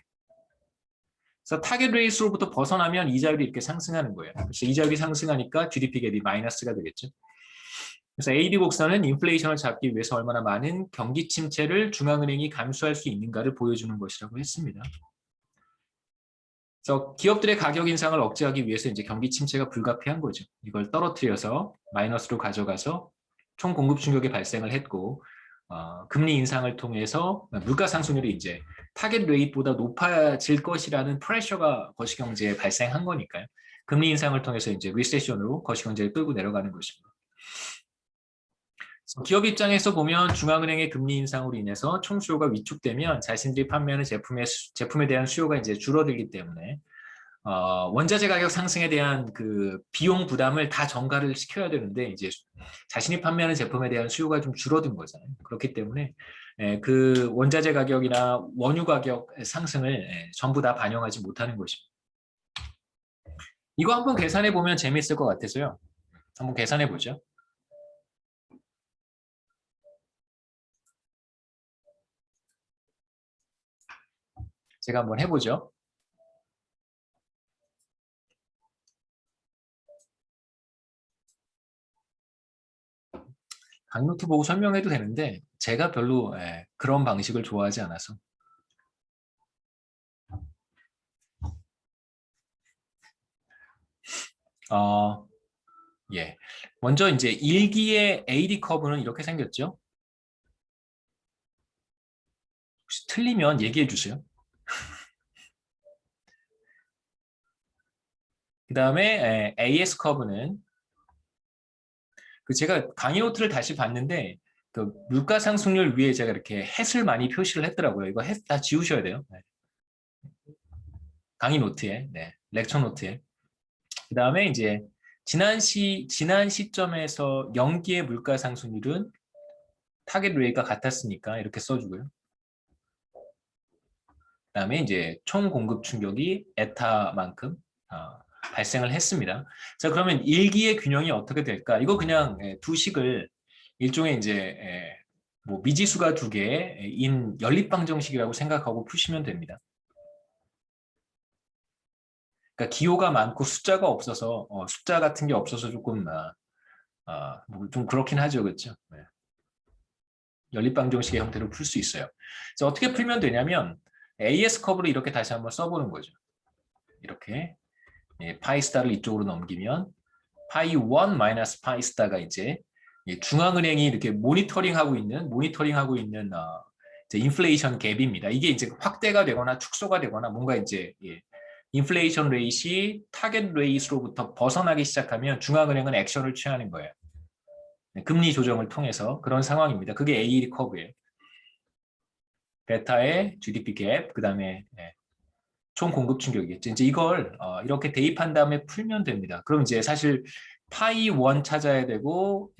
그래서 타겟 레이스로부터 벗어나면 이자율이 이렇게 상승하는 거예요. 그래서 이자율이 상승하니까 GDP 갭이 마이너스가 되겠죠. 그래서 AD 곡선은 인플레이션을 잡기 위해서 얼마나 많은 경기 침체를 중앙은행이 감수할 수 있는가를 보여주는 것이라고 했습니다. 그래서 기업들의 가격 인상을 억제하기 위해서 이제 경기 침체가 불가피한 거죠. 이걸 떨어뜨려서 마이너스로 가져가서 총 공급 충격이 발생을 했고 금리 인상을 통해서 물가 상승률이 이제 타겟 레이트보다 높아질 것이라는 프레셔가 거시경제에 발생한 거니까요. 금리 인상을 통해서 이제 리세션으로 거시경제를 끌고 내려가는 것입니다. 기업 입장에서 보면 중앙은행의 금리 인상으로 인해서 총수요가 위축되면 자신들이 판매하는 제품에 대한 수요가 이제 줄어들기 때문에 원자재 가격 상승에 대한 그 비용 부담을 다 전가를 시켜야 되는데 이제 자신이 판매하는 제품에 대한 수요가 좀 줄어든 거잖아요. 그렇기 때문에 그 원자재 가격이나 원유 가격 상승을 전부 다 반영하지 못하는 것입니다. 이거 한번 계산해 보면 재미있을 것 같아서요. 한번 계산해 보죠. 제가 한번 해보죠. 강노트 보고 설명해도 되는데 제가 별로 그런 방식을 좋아하지 않아서. 예. 먼저 이제 1기의 AD 커브는 이렇게 생겼죠. 혹시 틀리면 얘기해 주세요. 그 다음에 AS 커브는 제가 강의 노트를 다시 봤는데 그 물가 상승률 위에 제가 이렇게 햇을 많이 표시를 했더라고요. 이거 햇 다 지우셔야 돼요. 네. 강의 노트에, 네. 렉처 노트에. 그 다음에 이제 지난 시점에서 연기의 물가 상승률은 타겟 레이트가 같았으니까 이렇게 써주고요. 그 다음에 이제 총 공급 충격이 에타만큼 발생을 했습니다. 자, 그러면 일기의 균형이 어떻게 될까? 이거 그냥 두 식을 일종의 이제 뭐 미지수가 두 개인 연립방정식이라고 생각하고 푸시면 됩니다. 그러니까 기호가 많고 숫자가 없어서 숫자 같은 게 없어서 조금 뭐좀 그렇긴 하죠, 그렇죠? 네. 연립방정식의 형태로 풀 수 있어요. 그래서 어떻게 풀면 되냐면 AS 커브를 이렇게 다시 한번 써보는 거죠. 이렇게 파이 스타를 이쪽으로 넘기면 파이 1 마이너스 파이 스타가 이제 예, 중앙은행이 이렇게 모니터링하고 있는 이제 인플레이션 갭입니다. 이게 이제 확대가 되거나 축소가 되거나 뭔가 이제 인플레이션 레이트이 타겟 레이트로부터 벗어나기 시작하면 중앙은행은 액션을 취하는 거예요. 네, 금리 조정을 통해서 그런 상황입니다. 그게 A 커브예요. 베타의 GDP 갭, 그다음에 총 공급 충격이겠죠. 이제 이걸 이렇게 대입한 다음에 풀면 됩니다. 그럼 이제 사실 파이 1 찾아야 되고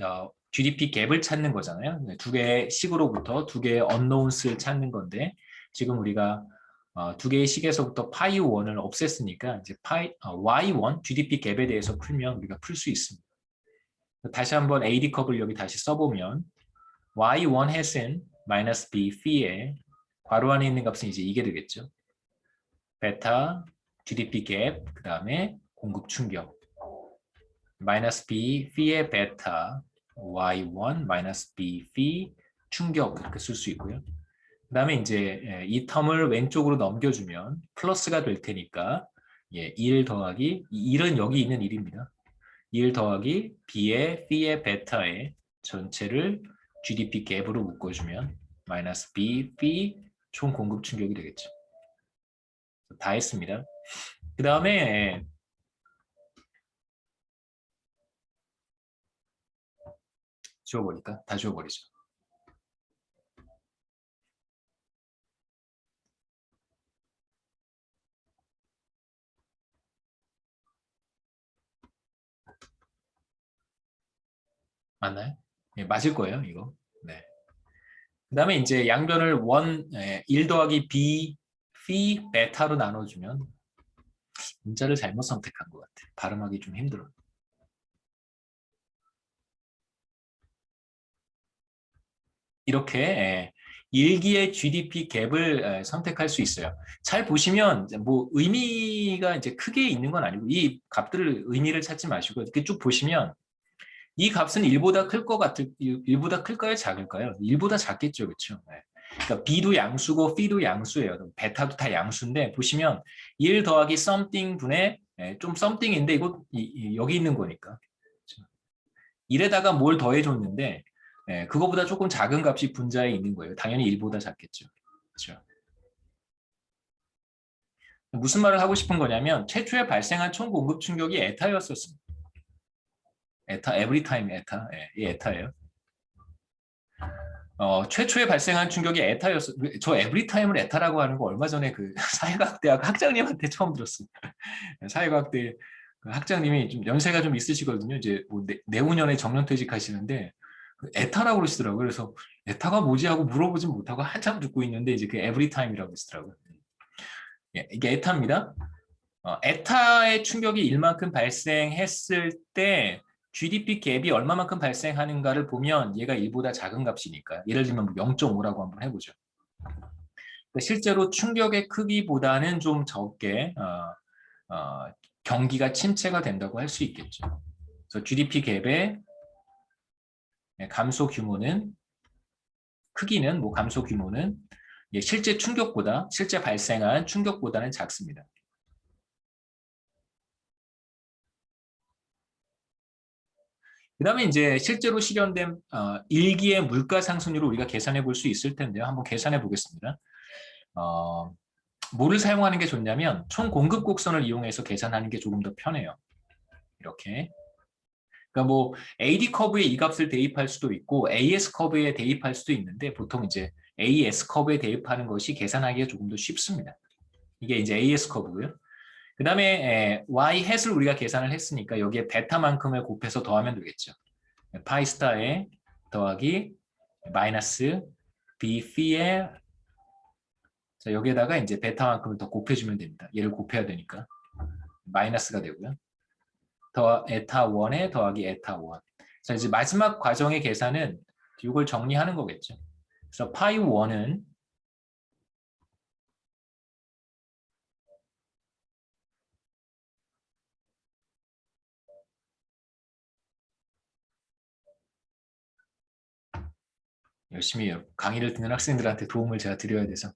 GDP 갭을 찾는 거잖아요. 두 개의 식으로부터 두 개의 unknowns를 찾는 건데 지금 우리가 두 개의 식에서부터 파이 1을 없앴으니까 이제 Y1 GDP 갭에 대해서 풀면 우리가 풀 수 있습니다. 다시 한번 AD 컵을 여기 다시 써보면 Y1 햇은 마이너스 B phi의 괄호 안에 있는 값은 이제 이게 되겠죠. 베타, GDP 갭, 그 다음에 공급 충격. 마이너스 B phi의 베타, Y1 마이너스 B phi 충격 이렇게 쓸 수 있고요. 그 다음에 이제 이 텀을 왼쪽으로 넘겨주면 플러스가 될 테니까 1 더하기 1은 여기 있는 1입니다. 1 더하기 B의 P의 베타의 전체를 GDP 갭으로 묶어주면 마이너스 B, P 총 공급 충격이 되겠죠. 다 했습니다. 그 다음에 지워버릴까? 다 지워버리죠. 맞나요? 예, 맞을 거예요, 이거. 네. 그 다음에 이제 양변을 1 더하기 B, phi, 베타로 나눠주면 문자를 잘못 선택한 것 같아. 발음하기 좀 힘들어. 이렇게 일기의 GDP 갭을 선택할 수 있어요. 잘 보시면 뭐 의미가 이제 크게 있는 건 아니고 이 값들을 의미를 찾지 마시고 이렇게 쭉 보시면 이 값은 1보다 클 것 같을 1보다 클까요? 작을까요? 1보다 작겠죠. 그렇죠? 네. 그러니까 B도 양수고 P도 양수예요. 베타도 다 양수인데 보시면 1 더하기 something 분의 좀 something인데 이거 여기 있는 거니까. 그렇죠? 1에다가 뭘 더해줬는데 그거보다 조금 작은 값이 분자에 있는 거예요. 당연히 1보다 작겠죠. 그렇죠? 무슨 말을 하고 싶은 거냐면 최초에 발생한 총 공급 충격이 에타였었습니다. 에타, every time 에타. 이 에타예요. 최초에 발생한 충격이 에타였어. 저 에브리타임을 에타라고 하는 거 얼마 전에 그 사회과학대학 학장님한테 처음 들었어요. 사회과학대 그 학장님이 좀 연세가 좀 있으시거든요. 이제 뭐 내후년에 정년퇴직하시는데 그 에타라고 그러시더라고요. 그래서 에타가 뭐지 하고 물어보진 못하고 한참 듣고 있는데 이제 그 에브리타임이라고 하시더라고요. 이게 에타입니다. 에타의 충격이 1만큼 발생했을 때 GDP 갭이 얼마만큼 발생하는가를 보면 얘가 1보다 작은 값이니까 예를 들면 0.5라고 한번 해보죠. 실제로 충격의 크기보다는 좀 적게 경기가 침체가 된다고 할 수 있겠죠. 그래서 GDP 갭의 감소 규모는 크기는 뭐 감소 규모는 실제 충격보다 실제 발생한 충격보다는 작습니다. 그 다음에 이제 실제로 실현된 일기의 물가 상승률을 우리가 계산해 볼 수 있을 텐데요. 한번 계산해 보겠습니다. 뭐를 사용하는 게 좋냐면 총 공급 곡선을 이용해서 계산하는 게 조금 더 편해요. 이렇게. 그러니까 뭐 AD 커브에 이 값을 대입할 수도 있고 AS 커브에 대입할 수도 있는데 보통 이제 AS 커브에 대입하는 것이 계산하기가 조금 더 쉽습니다. 이게 이제 AS 커브고요. 그 다음에 Y 햇을 우리가 계산을 했으니까 여기에 베타만큼을 곱해서 더하면 되겠죠. 파이 스타에 더하기 마이너스 B phi의 자 여기에다가 이제 베타만큼을 더 곱해주면 됩니다. 얘를 곱해야 되니까 마이너스가 되고요. 더 에타 1에 더하기 에타 1. 자 이제 마지막 과정의 계산은 이걸 정리하는 거겠죠. 그래서 파이 1은 열심히 강의를 듣는 학생들한테 도움을 제가 드려야 돼서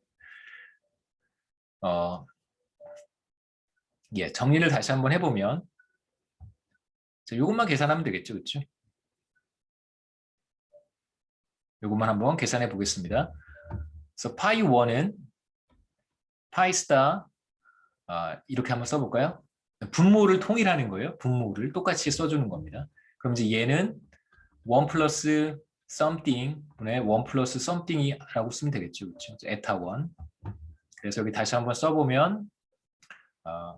정리를 다시 한번 해보면 자, 이것만 계산하면 되겠죠, 그렇죠? 이것만 한번 계산해 보겠습니다. 그래서 파이 1은 파이 스타 이렇게 한번 써볼까요? 분모를 통일하는 거예요. 분모를 똑같이 써주는 겁니다. 그럼 이제 얘는 1 플러스 something 분의 1 플러스 something이라고 쓰면 되겠죠. 그렇죠? 에타 1. 그래서 여기 다시 한번 써보면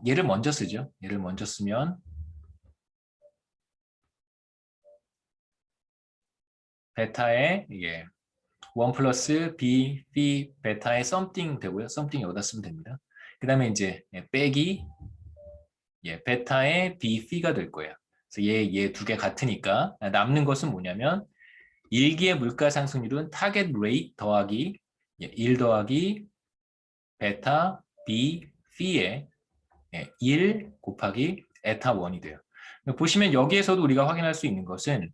얘를 먼저 쓰죠. 얘를 먼저 쓰면 베타에 이게 1 플러스 b, b, 베타의 something 되고요. something 여기다 쓰면 됩니다. 그 다음에 이제 빼기 베타의 b, p가 될 거예요. 그래서 얘 두 개 같으니까 남는 것은 뭐냐면 1기의 물가 상승률은 타겟 레이트 더하기 1 더하기 베타 b, p의 1 곱하기 에타 1이 돼요. 보시면 여기에서도 우리가 확인할 수 있는 것은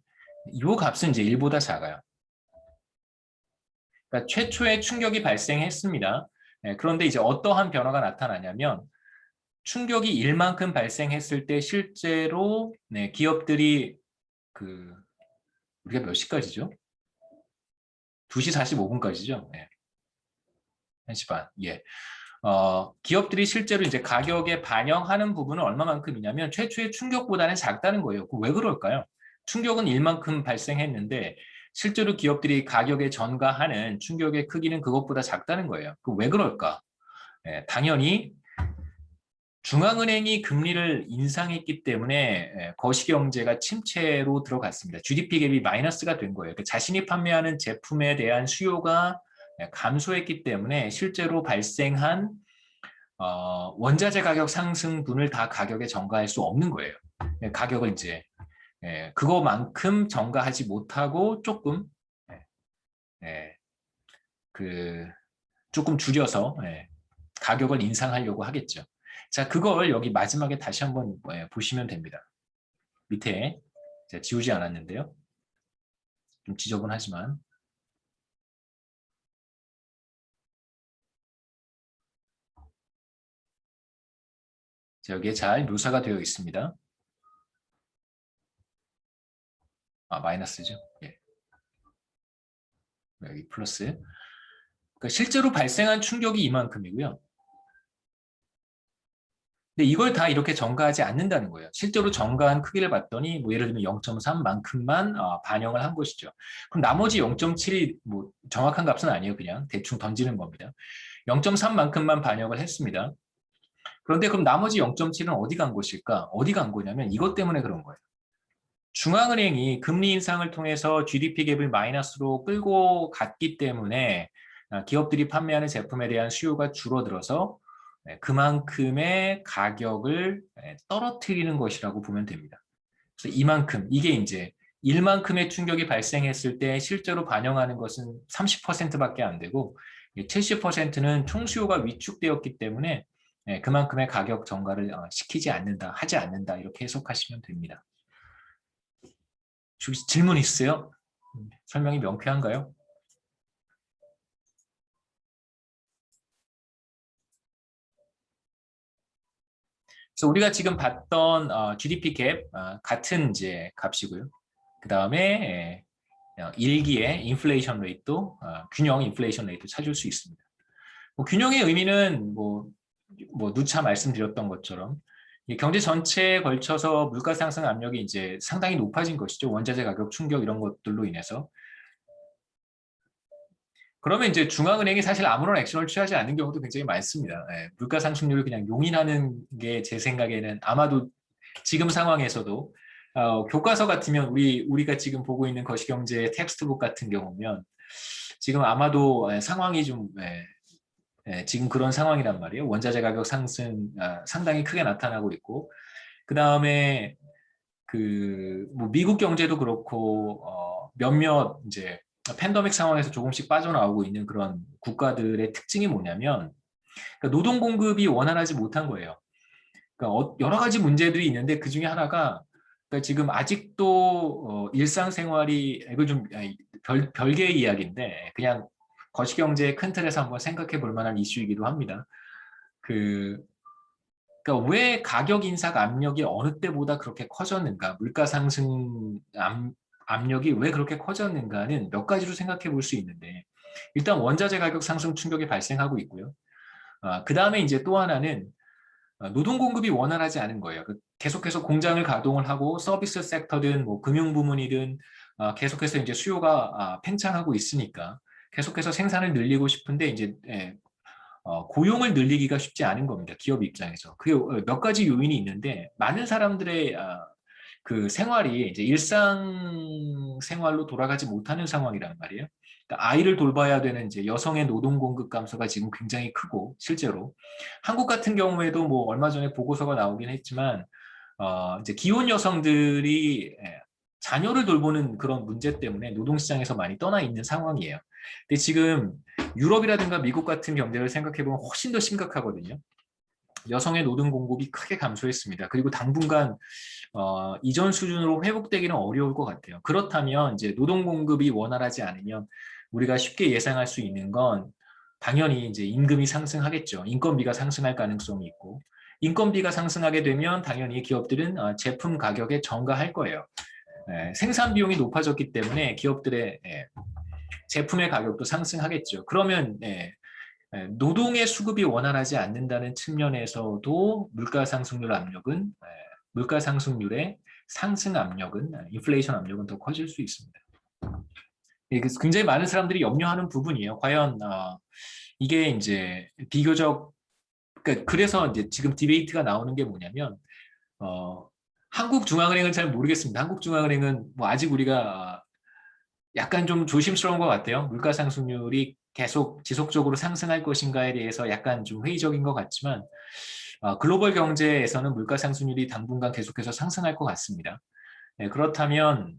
이 값은 이제 1보다 작아요. 그러니까 최초의 충격이 발생했습니다. 그런데 이제 어떠한 변화가 나타나냐면 충격이 1만큼 발생했을 때 실제로 기업들이 우리가 몇 시까지죠? 2시 45분까지죠? 1시 반. 기업들이 실제로 이제 가격에 반영하는 부분은 얼마만큼이냐면 최초의 충격보다는 작다는 거예요. 왜 그럴까요? 충격은 1만큼 발생했는데 실제로 기업들이 가격에 전가하는 충격의 크기는 그것보다 작다는 거예요. 왜 그럴까? 당연히 중앙은행이 금리를 인상했기 때문에 거시경제가 침체로 들어갔습니다. GDP 갭이 마이너스가 된 거예요. 자신이 판매하는 제품에 대한 수요가 감소했기 때문에 실제로 발생한 원자재 가격 상승분을 다 가격에 전가할 수 없는 거예요. 가격을 이제 그거만큼 전가하지 못하고 조금 조금 줄여서 가격을 인상하려고 하겠죠. 자, 그걸 여기 마지막에 다시 한번 보시면 됩니다. 밑에 제가 지우지 않았는데요. 좀 지저분하지만 자, 여기에 잘 묘사가 되어 있습니다. 마이너스죠. 여기 플러스. 그러니까 실제로 발생한 충격이 이만큼이고요. 근데 이걸 다 이렇게 전가하지 않는다는 거예요. 실제로 전가한 크기를 봤더니 뭐 예를 들면 0.3만큼만 반영을 한 것이죠. 그럼 나머지 0.7이 뭐 정확한 값은 아니에요. 그냥 대충 던지는 겁니다. 0.3만큼만 반영을 했습니다. 그런데 그럼 나머지 0.7은 어디 간 것일까? 어디 간 거냐면 이것 때문에 그런 거예요. 중앙은행이 금리 인상을 통해서 GDP 갭을 마이너스로 끌고 갔기 때문에 기업들이 판매하는 제품에 대한 수요가 줄어들어서 그만큼의 가격을 떨어뜨리는 것이라고 보면 됩니다. 그래서 이만큼, 이게 이제 1만큼의 충격이 발생했을 때 실제로 반영하는 것은 30%밖에 안 되고 70%는 총수요가 위축되었기 때문에 그만큼의 가격 전가를 시키지 않는다, 하지 않는다 이렇게 해석하시면 됩니다. 질문 있으세요? 설명이 명쾌한가요? 그래서 우리가 지금 봤던 GDP 갭 같은 이제 값이고요. 그 다음에 1기의 인플레이션 레이트도 균형 인플레이션 레이트 찾을 수 있습니다. 균형의 의미는 누차 말씀드렸던 것처럼 경제 전체에 걸쳐서 물가 상승 압력이 이제 상당히 높아진 것이죠. 원자재 가격 충격 이런 것들로 인해서. 그러면 이제 중앙은행이 사실 아무런 액션을 취하지 않는 경우도 굉장히 많습니다. 물가 상승률을 그냥 용인하는 게 제 생각에는 아마도 지금 상황에서도 교과서 같으면 우리가 지금 보고 있는 거시경제 텍스트북 같은 경우면 지금 아마도 상황이 좀 지금 그런 상황이란 말이에요. 원자재 가격 상승 상당히 크게 나타나고 있고 그 다음에 뭐 미국 경제도 그렇고 몇몇 이제 팬데믹 상황에서 조금씩 빠져나오고 있는 그런 국가들의 특징이 뭐냐면 그러니까 노동 공급이 원활하지 못한 거예요. 그러니까 여러 가지 문제들이 있는데 그 중에 하나가 그러니까 지금 아직도 일상생활이 이거 좀 별개의 이야기인데 그냥 거시경제의 큰 틀에서 한번 생각해 볼 만한 이슈이기도 합니다. 그러니까 왜 가격 인상 압력이 어느 때보다 그렇게 커졌는가? 물가 상승 압력이 왜 그렇게 커졌는가는 몇 가지로 생각해 볼 수 있는데 일단 원자재 가격 상승 충격이 발생하고 있고요. 그 다음에 이제 또 하나는 노동 공급이 원활하지 않은 거예요. 계속해서 공장을 가동을 하고 서비스 섹터든 뭐 금융 부문이든 계속해서 이제 수요가 팽창하고 있으니까 계속해서 생산을 늘리고 싶은데 이제 고용을 늘리기가 쉽지 않은 겁니다. 기업 입장에서. 그게 몇 가지 요인이 있는데 많은 사람들의 그 생활이 이제 일상 생활로 돌아가지 못하는 상황이란 말이에요. 그러니까 아이를 돌봐야 되는 이제 여성의 노동 공급 감소가 지금 굉장히 크고 실제로 한국 같은 경우에도 뭐 얼마 전에 보고서가 나오긴 했지만 이제 기혼 여성들이 자녀를 돌보는 그런 문제 때문에 노동시장에서 많이 떠나 있는 상황이에요. 근데 지금 유럽이라든가 미국 같은 경제를 생각해 보면 훨씬 더 심각하거든요. 여성의 노동 공급이 크게 감소했습니다. 그리고 당분간 이전 수준으로 회복되기는 어려울 것 같아요. 그렇다면 이제 노동 공급이 원활하지 않으면 우리가 쉽게 예상할 수 있는 건 당연히 이제 임금이 상승하겠죠. 인건비가 상승할 가능성이 있고 인건비가 상승하게 되면 당연히 기업들은 제품 가격에 전가할 거예요. 생산 비용이 높아졌기 때문에 기업들의 제품의 가격도 상승하겠죠. 그러면 노동의 수급이 원활하지 않는다는 측면에서도 물가 상승률 압력은 물가 상승률의 상승 압력은 인플레이션 압력은 더 커질 수 있습니다. 그래서 굉장히 많은 사람들이 염려하는 부분이에요. 과연 이게 이제 비교적 그러니까 그래서 이제 지금 디베이트가 나오는 게 뭐냐면 한국중앙은행은 잘 모르겠습니다. 한국중앙은행은 뭐 아직 우리가 약간 좀 조심스러운 것 같아요. 물가 상승률이 계속 지속적으로 상승할 것인가에 대해서 약간 좀 회의적인 것 같지만 글로벌 경제에서는 물가 상승률이 당분간 계속해서 상승할 것 같습니다. 그렇다면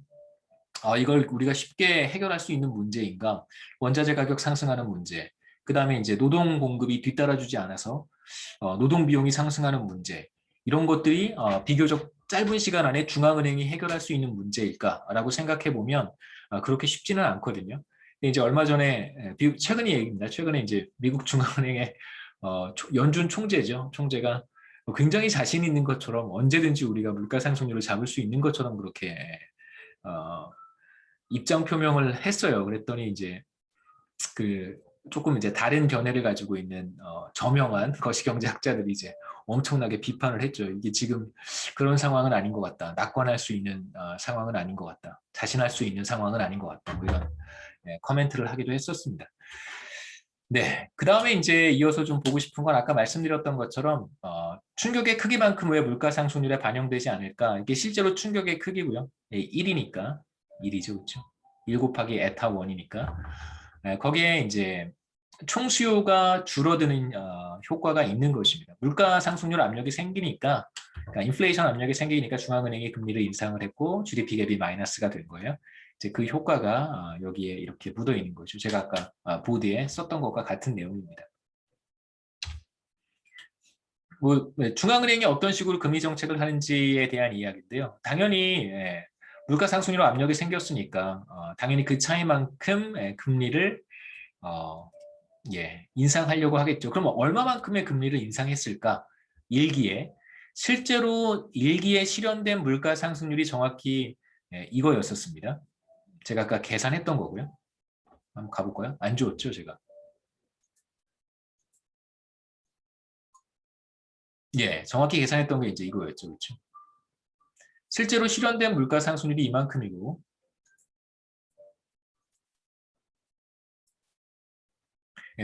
이걸 우리가 쉽게 해결할 수 있는 문제인가? 원자재 가격 상승하는 문제, 그 다음에 이제 노동 공급이 뒤따라주지 않아서 노동 비용이 상승하는 문제, 이런 것들이 비교적 짧은 시간 안에 중앙은행이 해결할 수 있는 문제일까라고 생각해 보면 그렇게 쉽지는 않거든요. 근데 이제 얼마 전에 최근의 얘기입니다. 최근에 이제 미국 중앙은행의 연준 총재죠. 총재가 굉장히 자신 있는 것처럼 언제든지 우리가 물가 상승률을 잡을 수 있는 것처럼 그렇게 입장 표명을 했어요. 그랬더니 이제 그 조금 이제 다른 견해를 가지고 있는 저명한 거시경제학자들이 이제 엄청나게 비판을 했죠. 이게 지금 그런 상황은 아닌 것 같다. 낙관할 수 있는 상황은 아닌 것 같다. 자신할 수 있는 상황은 아닌 것 같다. 뭐 이런 코멘트를 하기도 했었습니다. 네, 그 다음에 이제 이어서 좀 보고 싶은 건 아까 말씀드렸던 것처럼 충격의 크기만큼 왜 물가 상승률에 반영되지 않을까? 이게 실제로 충격의 크기고요. 1이니까 1이죠, 그렇죠? 1 곱하기 에타 1이니까 거기에 이제 총수요가 줄어드는 효과가 있는 것입니다. 물가 상승률 압력이 생기니까, 그러니까 인플레이션 압력이 생기니까 중앙은행이 금리를 인상을 했고 GDP 갭이 마이너스가 된 거예요. 이제 그 효과가 여기에 이렇게 묻어 있는 거죠. 제가 아까 보드에 썼던 것과 같은 내용입니다. 뭐 중앙은행이 어떤 식으로 금리 정책을 하는지에 대한 이야기인데요. 당연히 물가 상승률 압력이 생겼으니까 당연히 그 차이만큼 금리를 인상하려고 하겠죠. 그럼 얼마만큼의 금리를 인상했을까? 일기에 실제로 일기에 실현된 물가 상승률이 정확히 이거였었습니다. 제가 아까 계산했던 거고요. 한번 가볼까요? 안 좋았죠, 제가. 정확히 계산했던 게 이제 이거였죠, 그렇죠? 실제로 실현된 물가 상승률이 이만큼이고,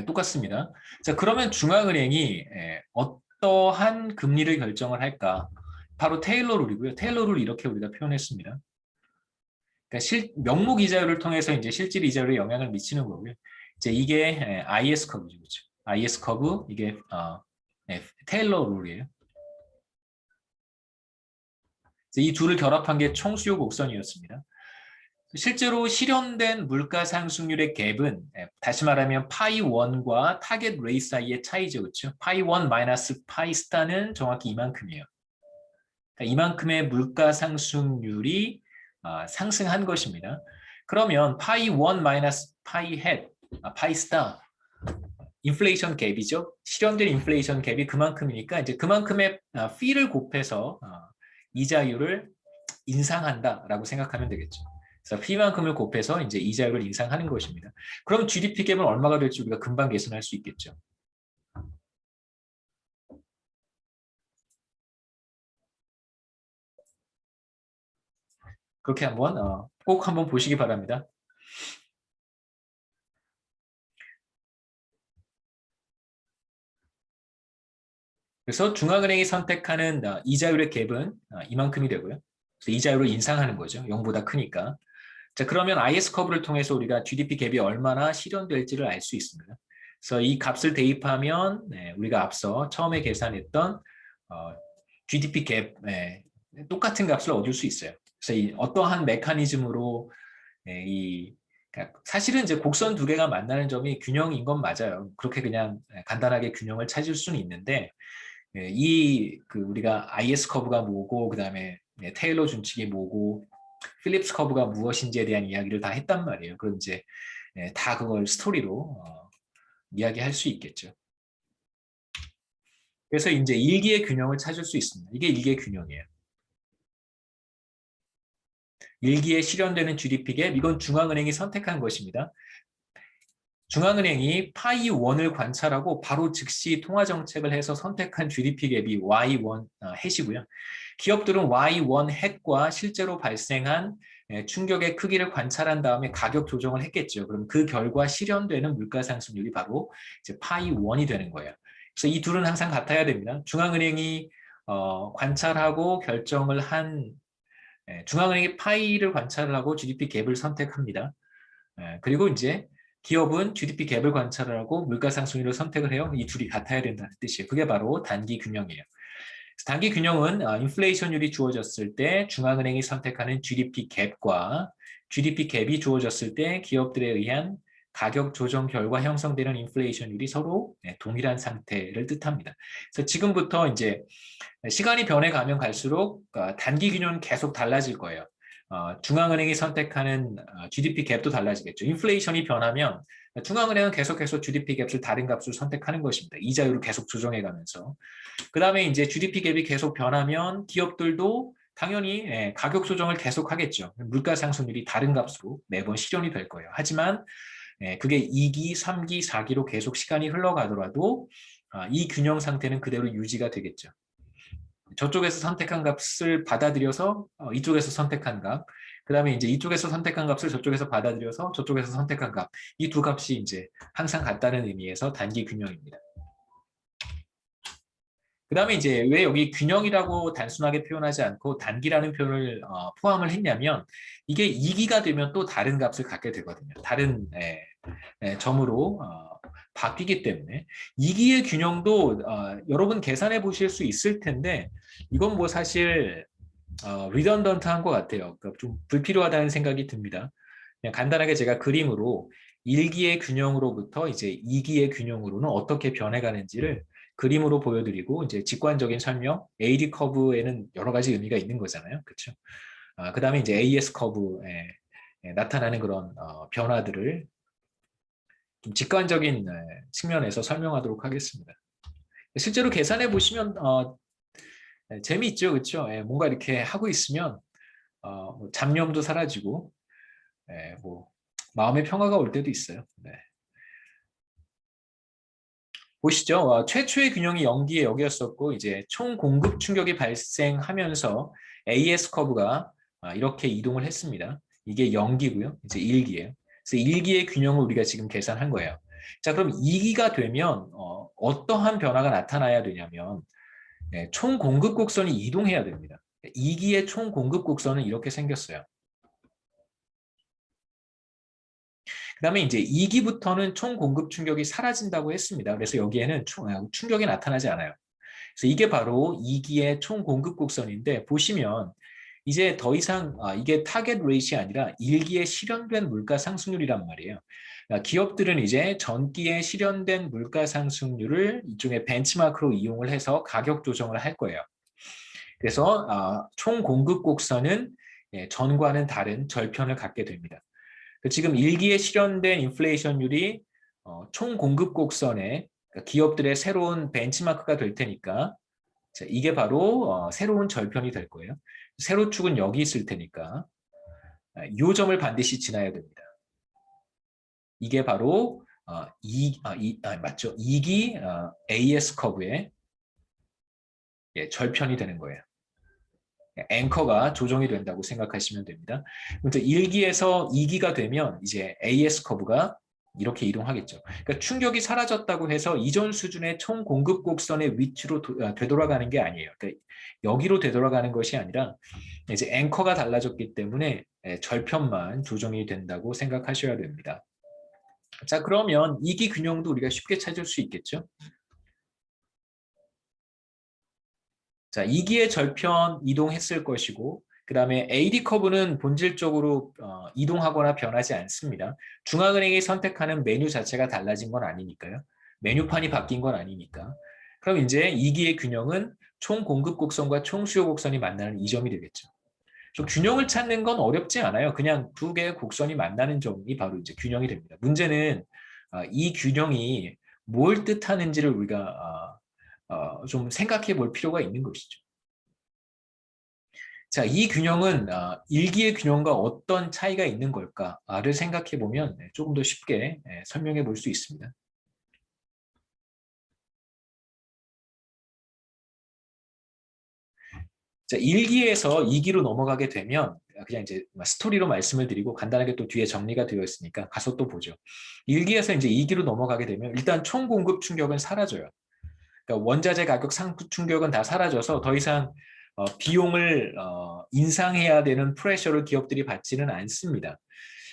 똑같습니다. 자, 그러면 중앙은행이 어떠한 금리를 결정을 할까? 바로 테일러 룰이고요. 테일러 룰 이렇게 우리가 표현했습니다. 그러니까 명목 이자율을 통해서 이제 실질 이자율에 영향을 미치는 거고요. 이제 이게 IS 커브죠, 그렇죠? IS 커브 이게 테일러 룰이에요. 이 둘을 결합한 게 총수요 곡선이었습니다. 실제로 실현된 물가 상승률의 갭은 다시 말하면 파이 1과 타겟 레이 사이의 차이죠, 그렇죠? 파이 1 마이너스 파이 스타는 정확히 이만큼이에요. 그러니까 이만큼의 물가 상승률이 상승한 것입니다. 그러면 파이 1 마이너스 파이 헷, 파이 스타, 인플레이션 갭이죠. 실현된 인플레이션 갭이 그만큼이니까 이제 그만큼의 fee를 곱해서 이자율을 인상한다라고 생각하면 되겠죠. 그래서 P만큼을 곱해서 이제 이자율을 인상하는 것입니다. 그럼 GDP 갭은 얼마가 될지 우리가 금방 계산할 수 있겠죠. 그렇게 한번 꼭 한번 보시기 바랍니다. 그래서 중앙은행이 선택하는 이자율의 갭은 이만큼이 되고요. 그래서 이자율을 인상하는 거죠. 0보다 크니까. 자, 그러면 IS 커브를 통해서 우리가 GDP 갭이 얼마나 실현될지를 알 수 있습니다. 그래서 이 값을 대입하면 우리가 앞서 처음에 계산했던 GDP 갭 똑같은 값을 얻을 수 있어요. 그래서 이 어떠한 메커니즘으로 그러니까 사실은 이제 곡선 두 개가 만나는 점이 균형인 건 맞아요. 그렇게 그냥 간단하게 균형을 찾을 수는 있는데 우리가 IS 커브가 뭐고 그다음에 테일러 준칙이 뭐고 필립스 커브가 무엇인지에 대한 이야기를 다 했단 말이에요. 그럼 이제 다 그걸 스토리로 이야기할 수 있겠죠. 그래서 이제 일기의 균형을 찾을 수 있습니다. 이게 일기의 균형이에요. 일기에 실현되는 GDP 갭, 이건 중앙은행이 선택한 것입니다. 중앙은행이 파이 1을 관찰하고 바로 즉시 통화정책을 해서 선택한 GDP 갭이 Y1 햇이고요. 기업들은 Y1 햇과 실제로 발생한 충격의 크기를 관찰한 다음에 가격 조정을 했겠죠. 그럼 그 결과 실현되는 물가 상승률이 바로 이제 파이 1이 되는 거예요. 그래서 이 둘은 항상 같아야 됩니다. 중앙은행이 관찰하고 결정을 한 중앙은행이 파이를 관찰을 하고 GDP 갭을 선택합니다. 그리고 이제 기업은 GDP 갭을 관찰을 하고 물가상승률을 선택을 해요. 이 둘이 같아야 된다는 뜻이에요. 그게 바로 단기 균형이에요. 단기 균형은 인플레이션율이 주어졌을 때 중앙은행이 선택하는 GDP 갭과 GDP 갭이 주어졌을 때 기업들에 의한 가격 조정 결과 형성되는 인플레이션율이 서로 동일한 상태를 뜻합니다. 그래서 지금부터 이제 시간이 변해가면 갈수록 단기 균형은 계속 달라질 거예요. 중앙은행이 선택하는 GDP 갭도 달라지겠죠. 인플레이션이 변하면 중앙은행은 계속해서 GDP 갭을 다른 값을 선택하는 것입니다. 이자율을 계속 조정해가면서. 그 다음에 이제 GDP 갭이 계속 변하면 기업들도 당연히 가격 조정을 계속 하겠죠. 물가 상승률이 다른 값으로 매번 실현이 될 거예요. 하지만 그게 2기, 3기, 4기로 계속 시간이 흘러가더라도 이 균형 상태는 그대로 유지가 되겠죠. 저쪽에서 선택한 값을 받아들여서 이쪽에서 선택한 값, 그 다음에 이제 이쪽에서 선택한 값을 저쪽에서 받아들여서 저쪽에서 선택한 값, 이 두 값이 이제 항상 같다는 의미에서 단기 균형입니다. 그 다음에 이제 왜 여기 균형이라고 단순하게 표현하지 않고 단기라는 표현을 포함을 했냐면 이게 2기가 되면 또 다른 값을 갖게 되거든요. 다른 점으로 바뀌기 때문에 2기의 균형도 여러분 계산해 보실 수 있을 텐데 이건 뭐 사실 리던던트한 것 같아요. 그러니까 좀 불필요하다는 생각이 듭니다. 그냥 간단하게 제가 그림으로 1기의 균형으로부터 이제 2기의 균형으로는 어떻게 변해가는지를 그림으로 보여드리고 이제 직관적인 설명, AD 커브에는 여러 가지 의미가 있는 거잖아요. 그렇죠? 그 다음에 이제 AS 커브에 나타나는 그런 변화들을 좀 직관적인 측면에서 설명하도록 하겠습니다. 실제로 계산해 보시면 재미있죠, 그렇죠? 뭔가 이렇게 하고 있으면 뭐 잡념도 사라지고 뭐 마음의 평화가 올 때도 있어요. 네. 보시죠. 최초의 균형이 0기에 여기였었고 이제 총 공급 충격이 발생하면서 AS 커브가 이렇게 이동을 했습니다. 이게 0기고요. 이제 1기예요. 그래서 1기의 균형을 우리가 지금 계산한 거예요. 자, 그럼 2기가 되면 어떠한 변화가 나타나야 되냐면 총 공급 곡선이 이동해야 됩니다. 2기의 총 공급 곡선은 이렇게 생겼어요. 그 다음에 이제 2기부터는 총 공급 충격이 사라진다고 했습니다. 그래서 여기에는 충격이 나타나지 않아요. 그래서 이게 바로 2기의 총 공급 곡선인데 보시면 이제 더 이상 이게 타겟 레이트이 아니라 1기에 실현된 물가 상승률이란 말이에요. 기업들은 이제 전기에 실현된 물가 상승률을 이쪽에 벤치마크로 이용을 해서 가격 조정을 할 거예요. 그래서 총 공급 곡선은 전과는 다른 절편을 갖게 됩니다. 지금 1기에 실현된 인플레이션율이 총 공급 곡선의 기업들의 새로운 벤치마크가 될 테니까 이게 바로 새로운 절편이 될 거예요. 세로축은 여기 있을 테니까 이 점을 반드시 지나야 됩니다. 이게 바로 맞죠? 2기 AS 커브의 절편이 되는 거예요. 앵커가 조정이 된다고 생각하시면 됩니다. 그래서 1기에서 2기가 되면 이제 AS 커브가 이렇게 이동하겠죠. 그러니까 충격이 사라졌다고 해서 이전 수준의 총 공급 곡선의 위치로 되돌아가는 게 아니에요. 그러니까 여기로 되돌아가는 것이 아니라 이제 앵커가 달라졌기 때문에 절편만 조정이 된다고 생각하셔야 됩니다. 자, 그러면 2기 균형도 우리가 쉽게 찾을 수 있겠죠? 자, 2기의 절편 이동했을 것이고 그 다음에 AD 커브는 본질적으로 이동하거나 변하지 않습니다. 중앙은행이 선택하는 메뉴 자체가 달라진 건 아니니까요. 메뉴판이 바뀐 건 아니니까. 그럼 이제 2기의 균형은 총 공급 곡선과 총 수요 곡선이 만나는 이 점이 되겠죠. 그래서 균형을 찾는 건 어렵지 않아요. 그냥 두 개의 곡선이 만나는 점이 바로 이제 균형이 됩니다. 문제는 이 균형이 뭘 뜻하는지를 우리가 좀 생각해 볼 필요가 있는 것이죠. 자, 이 균형은 1기의 균형과 어떤 차이가 있는 걸까를 생각해 보면 조금 더 쉽게 설명해 볼 수 있습니다. 자, 1기에서 2기로 넘어가게 되면 그냥 이제 스토리로 말씀을 드리고 간단하게 또 뒤에 정리가 되어 있으니까 가서 또 보죠. 1기에서 이제 2기로 넘어가게 되면 일단 총 공급 충격은 사라져요. 그러니까 원자재 가격 상승 충격은 다 사라져서 더 이상 비용을 인상해야 되는 프레셔를 기업들이 받지는 않습니다.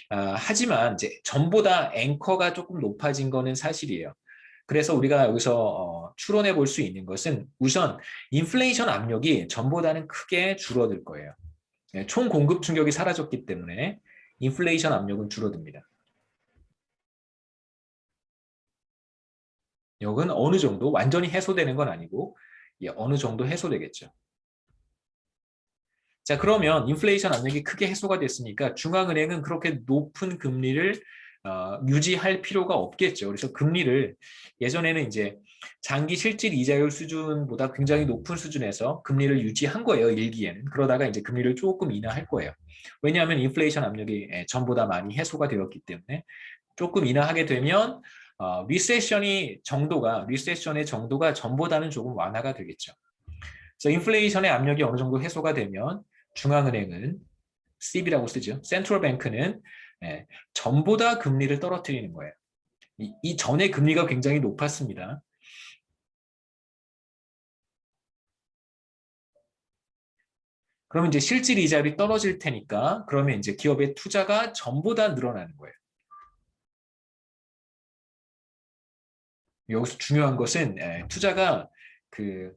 하지만 이제 전보다 앵커가 조금 높아진 거는 사실이에요. 그래서 우리가 여기서 추론해 볼 수 있는 것은 우선 인플레이션 압력이 전보다는 크게 줄어들 거예요. 총 공급 충격이 사라졌기 때문에 인플레이션 압력은 줄어듭니다. 여긴 어느 정도 완전히 해소되는 건 아니고 어느 정도 해소되겠죠. 자, 그러면 인플레이션 압력이 크게 해소가 됐으니까 중앙은행은 그렇게 높은 금리를 유지할 필요가 없겠죠. 그래서 금리를 예전에는 이제 장기 실질 이자율 수준보다 굉장히 높은 수준에서 금리를 유지한 거예요. 1기에는. 그러다가 이제 금리를 조금 인하할 거예요. 왜냐하면 인플레이션 압력이 전보다 많이 해소가 되었기 때문에 조금 인하하게 되면 리세션의 정도가 전보다는 조금 완화가 되겠죠. 그래서 인플레이션의 압력이 어느 정도 해소가 되면 중앙은행은 CB라고 쓰죠. 센트럴 뱅크는 전보다 금리를 떨어뜨리는 거예요. 이 전에 금리가 굉장히 높았습니다. 그러면 이제 실질 이자율이 떨어질 테니까 그러면 이제 기업의 투자가 전보다 늘어나는 거예요. 여기서 중요한 것은 투자가 그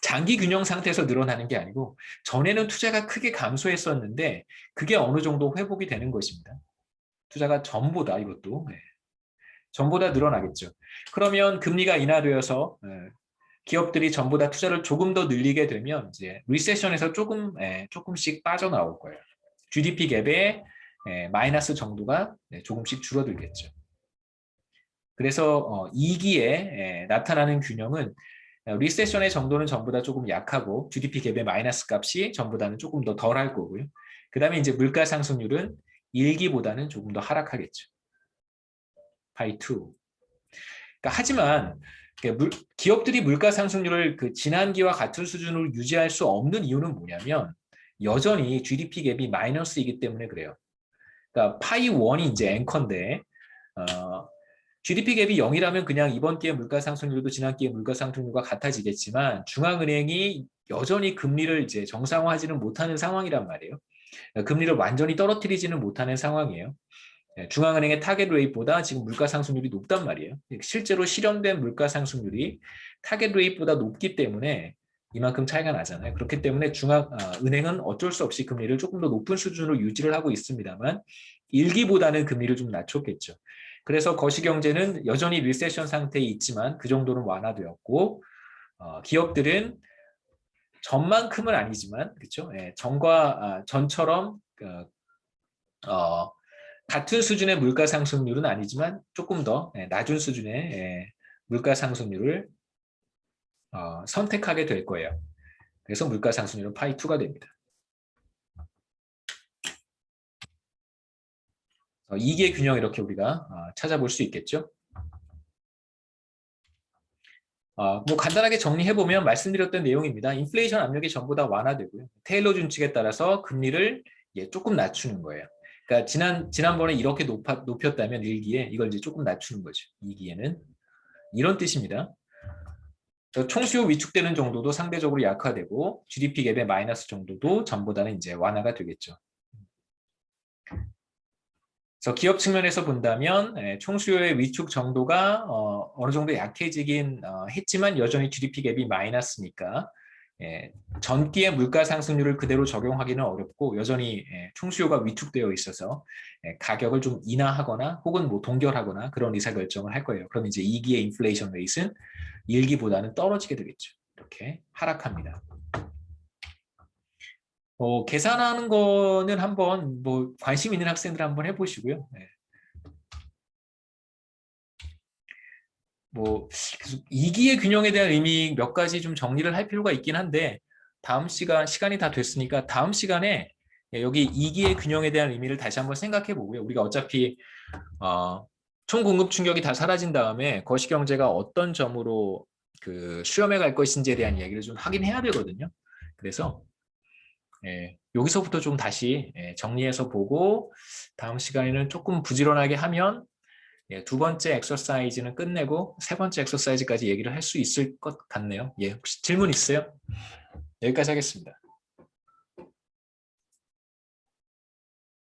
장기 균형 상태에서 늘어나는 게 아니고 전에는 투자가 크게 감소했었는데 그게 어느 정도 회복이 되는 것입니다. 투자가 전보다 이것도 전보다 늘어나겠죠. 그러면 금리가 인하되어서 기업들이 전보다 투자를 조금 더 늘리게 되면 이제 리세션에서 조금씩 빠져나올 거예요. GDP 갭의 마이너스 정도가 조금씩 줄어들겠죠. 그래서 2기에 나타나는 균형은 리세션의 정도는 전보다 조금 약하고 GDP 갭의 마이너스 값이 전보다는 조금 더 덜할 거고요. 그 다음에 이제 물가 상승률은 1기보다는 조금 더 하락하겠죠. 파이 2. 그러니까 하지만 기업들이 물가 상승률을 그 지난기와 같은 수준으로 유지할 수 없는 이유는 뭐냐면 여전히 GDP 갭이 마이너스이기 때문에 그래요. 그러니까 파이 1이 이제 앵커인데 GDP 갭이 0이라면 그냥 이번 기회 물가 상승률도 지난 기회 물가 상승률과 같아지겠지만 중앙은행이 여전히 금리를 이제 정상화하지는 못하는 상황이란 말이에요. 금리를 완전히 떨어뜨리지는 못하는 상황이에요. 중앙은행의 타겟 레이트보다 지금 물가 상승률이 높단 말이에요. 실제로 실현된 물가 상승률이 타겟 레이트보다 높기 때문에 이만큼 차이가 나잖아요. 그렇기 때문에 은행은 어쩔 수 없이 금리를 조금 더 높은 수준으로 유지를 하고 있습니다만 1기보다는 금리를 좀 낮췄겠죠. 그래서 거시경제는 여전히 리세션 상태에 있지만 그 정도는 완화되었고 기업들은 전만큼은 아니지만 그렇죠? 전처럼 같은 수준의 물가 상승률은 아니지만 조금 더 낮은 수준의 물가 상승률을 선택하게 될 거예요. 그래서 물가 상승률은 파이 2가 됩니다. 이기의 균형 이렇게 우리가 찾아볼 수 있겠죠. 뭐 간단하게 정리해보면 말씀드렸던 내용입니다. 인플레이션 압력이 전부 다 완화되고요. 테일러 준칙에 따라서 금리를 조금 낮추는 거예요. 그러니까 지난번에 이렇게 높였다면 1기에 이걸 이제 조금 낮추는 거죠. 2기에는. 이런 뜻입니다. 총수요 위축되는 정도도 상대적으로 약화되고 GDP 갭의 마이너스 정도도 전보다는 이제 완화가 되겠죠. 그래서 기업 측면에서 본다면 총수요의 위축 정도가 어느 정도 약해지긴 했지만 여전히 GDP 갭이 마이너스니까 전기의 물가 상승률을 그대로 적용하기는 어렵고 여전히 총수요가 위축되어 있어서 가격을 좀 인하하거나 혹은 뭐 동결하거나 그런 의사결정을 할 거예요. 그럼 이제 2기의 인플레이션 레이트는 1기보다는 떨어지게 되겠죠. 이렇게 하락합니다. 계산하는 거는 한번 뭐 관심 있는 학생들 한번 해보시고요. 뭐 2기의 균형에 대한 의미 몇 가지 좀 정리를 할 필요가 있긴 한데 다음 시간이 다 됐으니까 다음 시간에 여기 2기의 균형에 대한 의미를 다시 한번 생각해 보고요. 우리가 어차피 총공급 충격이 다 사라진 다음에 거시경제가 어떤 점으로 그 수렴해 갈 것인지에 대한 이야기를 좀 하긴 해야 되거든요. 그래서 여기서부터 좀 다시 정리해서 보고 다음 시간에는 조금 부지런하게 하면 두 번째 엑서사이즈는 끝내고 세 번째 엑서사이즈까지 얘기를 할 수 있을 것 같네요. 혹시 질문 있어요? 여기까지 하겠습니다.